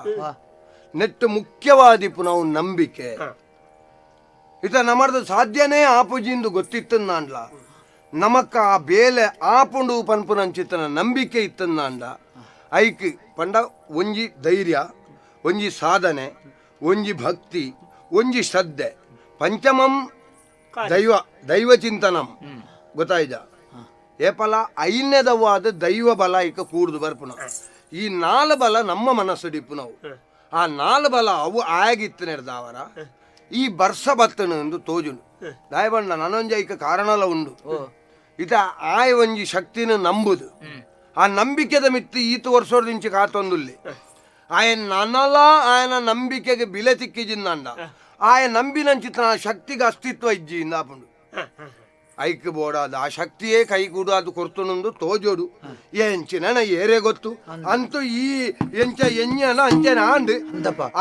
ನೆಟ್ಟು ಮುಖ್ಯವಾದಿಪ್ಪು ನಾವು ನಂಬಿಕೆ ಇತ ನಮ್ಮದು ಸಾಧ್ಯನೇ ಆಪುಜಿಂದು ಗೊತ್ತಿತ್ತಂದಾಂಡ್ಲ ನಮಕ್ಕ ಆ ಬೇಲೆ ಆಪುಂಡು ಪನ್ಪುನಂಚಿತ್ತನ ನಂಬಿಕೆ ಇತ್ತಂದಾಂಡ ಐಕ್ ಪಂಡ ಒಂಜಿ ಧೈರ್ಯ ಒಂಜಿ ಸಾಧನೆ ಒಂಜಿ ಭಕ್ತಿ ಒಂಜಿ ಶ್ರದ್ಧೆ ಪಂಚಮಂ ದೈವ ಚಿಂತನಂ ಗೊತ್ತಾಯ್ದ ಏಪಲ ಐನ್ಯದವಾದ ದೈವ ಬಲ ಇಕ ಕೂಡುದು ಬರ್ಪುನ ಈ 4 ಬಲ ನಮ್ಮ ಮನಸ್ಸು ಡಿಪ್ಪು ನಾವು ಆ 4 ಬಲ ಅವು ಆಗಿತ್ತು ನೆಡ್ದಾವರ ಈ ಬರ್ಸ ಬತ್ತನು ಎಂದು ತೋಜುನು ದಾಯಬಣ್ಣ ನನೊಂಜೈಕ ಕಾರಣಲ ಉಂಡು ಇತ ಆಯ ಒಂಜಿ ಶಕ್ತಿನ ನಂಬುದು ಆ ನಂಬಿಕೆದ ಮಿತ್ತಿ ಈತು ವರ್ಷದಿಂಚಿ ಕಾತೊಂದುಲ್ಲಿ ఆయన నన్నల ఆయన ನಂಬಿಕೆಗೆ ಬಿಲೆ ತಿಕ್ಕಿಜಿಂದಂಡ ಆಯ ನಂಬಿನಂಚಿತ ಶಕ್ತಿಗೆ ಅಸ್ತಿತ್ವ ಇಜ್ಜಿಂದ ಆಪುಂಡು ಐಕ್ ಬೋಡಾದ ಆ ಶಕ್ತಿಯೇ ಕೈಗೂಡಾದು ಕೊರ್ತುನುಂದು ತೋಜೋಡು ಎಂಚಿನ ಏರೆ ಗೊತ್ತು ಅಂತೂ ಈ ಎಂಚ ಎញ្ಞನ ಅಂಚೆನ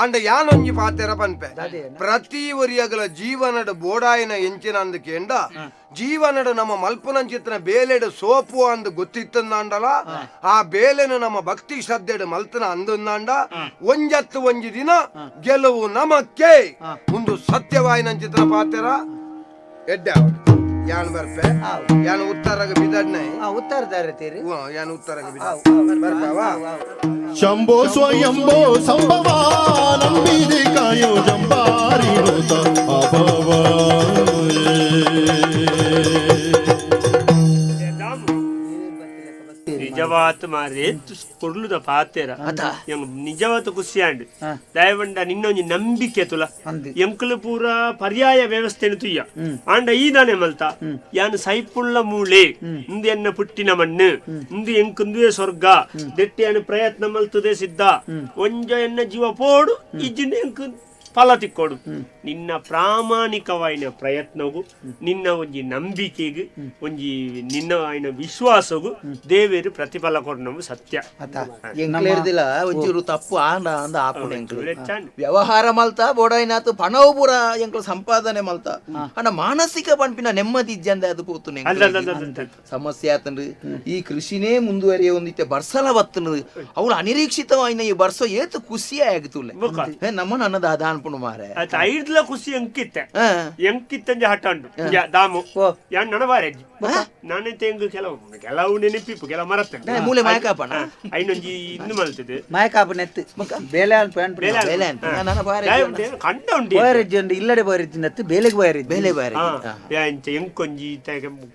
ಆಂಡ ಯಾನೊಂಜಿ ಪಾತೆರ ಪನ್ಪೆ ಪ್ರತಿ ಒರಿಯಗಲ ಜೀವನದ ಬೋಡಾಯಿನ ಎಂಚಿನ ಅಂದಕೇಂಡ ಜೀವನದ ನಮ್ಮ ಮಲ್ಪುನಂಚಿತ್ತನ ಬೇಲೆಡು ಸೋಪು ಅಂದು ಗೊತ್ತಿತ್ತಂದಾಂಡಲ ಆ ಬೇಲೆನು ನಮ್ಮ ಭಕ್ತಿ ಶ್ರದ್ಧೆಡು ಮಲ್ತನ ಅಂದಂದಾಂಡ ಒಂಜತ್ತು ಒಂಜಿ ದಿನ ಗೆಲುವು ನಮಕ್ಕೆ ಒಂದು ಸತ್ಯವಾಯಿನಂಚಿತ್ತನ ಪಾತೆರ ಎಡ್ಡೆ ಯಾನ್ ಬರ್ಪೆ ಯಾನ್ ಉತ್ತರಗ ಬಿದಡ್ನೆ ಉತ್ತರ ತೀರಿ ಯಾನ್ ಉತ್ತರಗ ಬಿದ ಬರ್ಪವಾ ಶಂಭೋ ಸ್ವಯಂಭೋ ಸಂಭವ ನಂಬಿದೆ ಕಾಯೋ ಜಂಬಾರಿಣುತ ಅಭವ ನಿಜವಾತ ಮಾರೆ ಕೊಡ್ಲುದ ಪಾತೆರ ನಿಜವಾತ ಖುಷಿಯಾಂಡ್ ದಯವಂಡ ನಿನ್ನೊಂಜಿ ನಂಬಿಕೆ ತುಲ ಎಂಕಲು ಪೂರ ಪರ್ಯಾಯ ವ್ಯವಸ್ಥೆನು ತುಯ್ಯ ಆಂಡ ಈದಾನೆ ಮಲ್ತ ಯಾನು ಸೈಪುಳ್ಳ ಮೂಳೆ ಇಂದು ಎನ್ನ ಪುಟ್ಟಿನ ಮಣ್ಣು ಇಂದು ಎಂಕುಂದುವೆ ಸ್ವರ್ಗ ದೆಟ್ಟಿಯನು ಪ್ರಯತ್ನ ಮಲ್ತದೆ ಸಿದ್ಧ ಒಂಜ ಎನ್ನ ಜೀವ ಪೋಡು ಇಜ್ಜಿನ ಎಂಕು ಫಲ ತಿಕ್ಕೋಡು ನಿನ್ನ ಪ್ರಾಮಾಣಿಕವಾಯಿನ ಪ್ರಯತ್ನವು ನಿನ್ನ ಒಂಜಿ ನಂಬಿಕೆಗೆ ಒಂಜಿ ನಿನ್ನ ಆಯ್ನ ವಿಶ್ವಾಸವು ದೇವೇರು ಪ್ರತಿಫಲ ಕೊಡ್ನವು ಸತ್ಯ ಎಂಕ್ಲೇರ್ದಿಲ್ಲ ಒಂಚೂರು ತಪ್ಪು ಆಂಡ ಅಂದ ಆಪುಂಡು ಎಂಕ್ಲು ವ್ಯವಹಾರ ಮಲ್ತ ಬೋಡಾಯಿನಾತು ಪಣವು ಪೂರ ಎಂಕ್ಲು ಸಂಪಾದನೆ ಮಲ್ತ ಅಣ್ಣ ಮಾನಸಿಕ ಪಂಪಿನ ನೆಮ್ಮದಿ ಇಜ್ಜಂದೆ ಅದು ಪೋತು ಸಮಸ್ಯೆ ಆತಂಡ್ರು ಈ ಕೃಷಿನೇ ಮುಂದುವರಿಯ ಒಂದಿತ್ತೆ ಬರ್ಸಲ ಬತ್ತನು ಅವಳು ಅನಿರೀಕ್ಷಿತವಾಯಿನ ಈ ಬರ್ಸ ಏತು ಖುಷಿಯೇ ಆಗಿತುಲ್ಲ ನಮ್ಮ ನನ್ನದ ಅದಾನ್ ಮಾರೆ ಐಡ್ಲ ಖುಷಿ ಎಂಕಿತ್ತೆ ಎಂಕಿತ್ತಂಜ ಹಟ್ಟಂಡು ದಾಮು ಯಾನ್ ನನಬಾರೆಜ್ಜಿ ನಾನೈತೆ ಎಂಗು ಕೆಲವು ನೆನಪಿಪ್ಪು ಕೆಲವು ಮರತ್ತೆ ಮೂಲೆ ಮಾಯಕಾಪಣ ಐನೊಂಜಿ ಇನ್ನು ಮಲ್ತದೆ ಮಾಯಕಾಪ ನೆತ್ತು ಬೇಲೆ ಕಂಡ ಉಂಟು ಬಯರಿಜ್ಜಂಡು ಇಲ್ಲಡೆ ಬಯರಿಜ್ಜಿನತ್ತು ಬೇಲೆಗೆ ಬಯರಿಜ್ಜಿ ಬೇಲೆ ಬಾರಿ ಎಂಕೊಂಜಿ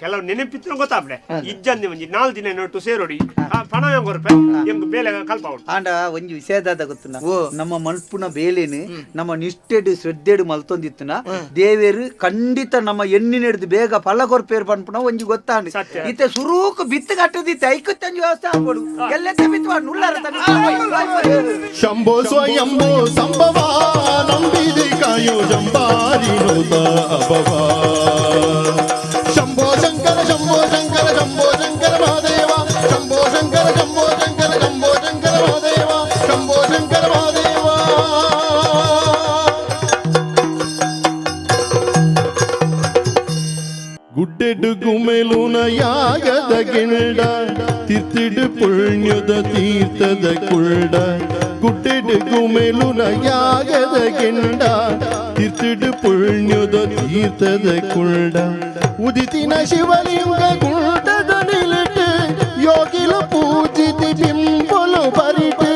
ಕೆಲವು ನೆನಪಿತ್ತು ಗೊತ್ತಾಗ್ಲೆ ಇಜ್ಜಂದಿ ಒಂಜಿ 4 ದಿನ ನೋಟು ಸೇರೋಡಿ ಪಣ ಹೆಂಗೊರ್ಪೆ ಎಂಗು ಬೇಲೆ ಕಲ್ಪ ಉಂಟು ಆಂಡ ಒಂಜಿ ವಿಷಯದಾದ ಗೊತ್ತುನ ನಮ್ಮ ಮಲ್ಪುನ ಬೇಲೆನು ನಮ್ಮ ನಿಷ್ಠೆಡು ಶ್ರದ್ಧೆಡು ಮಲ್ತೊಂದಿತ್ತುನ ದೇವೇರು ಖಂಡಿತ ನಮ್ಮ ಎಣ್ಣಿ ನಡೆದು ಬೇಗ ಫಲ ಕೊರ್ಪೇರು ಪನ್ಪುನ ಒಂಜಿ ಗೊತ್ತಾಂಡು ಇತ್ತೆ ಸುರೂಕು ಬಿತ್ತು ಕಟ್ಟದಿತ್ತೆ ಐಕತ್ತಂಜಿ ವ್ಯವಸ್ಥೆ ಆಗ್ಬೋಡು ಎಲ್ಲೆತ್ತೆ ಬಿತ್ತು ನುಳ್ಳಾರ ಶಂಭೋ ಸ್ವಯಂಭೋ ಸಂಭವ ನಂಬಿದೆ ಕಾಯೋ ಜಂಬಾರಿಣುತ ಅಭವ ಶಂಭೋ ಶಂಕರ ಶಂಭೋ ಶಂಕರ ಶಂಭೋ ಶಂಕರ ಮಹಾದೇವ ಶಂಭೋ ಶಂಕರ ಶಂಭೋ ಶಂಕರ ಶಂಭೋ ಶಂಕರ ಮಹಾದೇವ ಶಂಭೋ ಶಂಕರ ಮಹಾದೇವ ಗುಡ್ಡೆಡು ಗುಮೆಲುನ ಯಾಗದ ಗಿಂಡ ತಿರ್ತಿಡು ಪುಣ್ಯದ ತೀರ್ಥದ ಕುಳ್ಳ ಗುಡ್ಡೆಡು ಗುಮೆಲುನ ಯಾಗದ ಗಿಂಡ ತಿರ್ತಿಡು ಪುಣ್ಯದ ತೀರ್ಥದ ಕುಳ್ಳ ಉದಿತಿನ ಶಿವಲಿಂಗ ಗುಡ್ಡದ ನಿಲಿಟ್ಟು ಯೋಗಿಲ ಪೂಜಿತಿ ಬಿಂಬಲು ಬರಿಟ್ಟು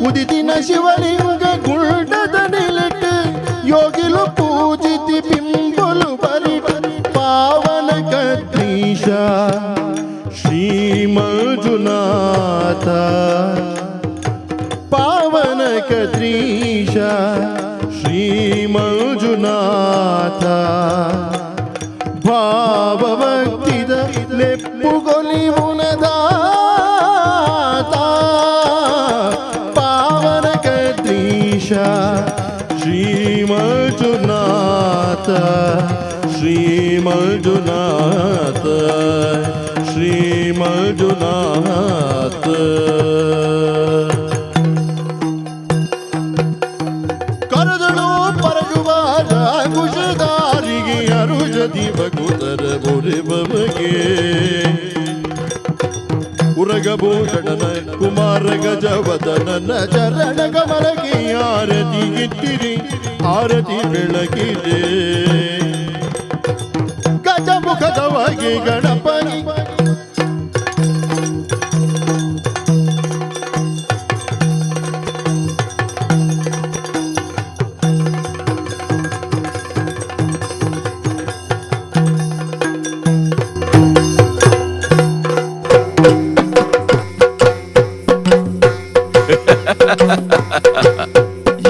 ಉದಿತಿನ ಶಿವಲಿಂಗ ಗುಡ್ಡದ ನಿಲಿಟ್ಟು ಯೋಗಿಲ ಪೂಜಿತಿ ಬಿಂಬಲು ಬರಿಟ್ಟು ಪಾವನ ಕದ್ರೀಶ ಶ್ರೀ ಮಂಜುನಾಥ ಪಾವನ ಕದ್ರೀಶ ಶ್ರೀ ಮಂಜುನಾಥ ಭಾವಭಕ್ತಿದ ಲೆಪ್ಪುಗೊಲಿವುನದಾತ ಪಾವನ ಕದ್ರೀಶ ಶ್ರೀ ಮಂಜುನಾಥ ಶ್ರೀ ಮಂಜುನಾಥ ಶ್ರೀ ಮಂಜುನಾಥ ಕರೆದಳು ಪರಗುವಾರ ಕುಶದಾರಿಗೆ ಅರುಜದಿ ಬಗುತರ ಬೊರೆಬಗೆ ಉರಗಭೂಷಣನ ಕುಮಾರ ಗಜವದನನ ಚರಣ ಕಮಲಗೆ ಆರತಿ ಗಿಟ್ಟಿರಿ ಆರತಿ ಬೆಳಗಿದೆ ಗಜಮುಖದವಾಗಿ ಗಣಪನಿ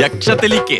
ಯಕ್ಷತೆಲಿಕೆ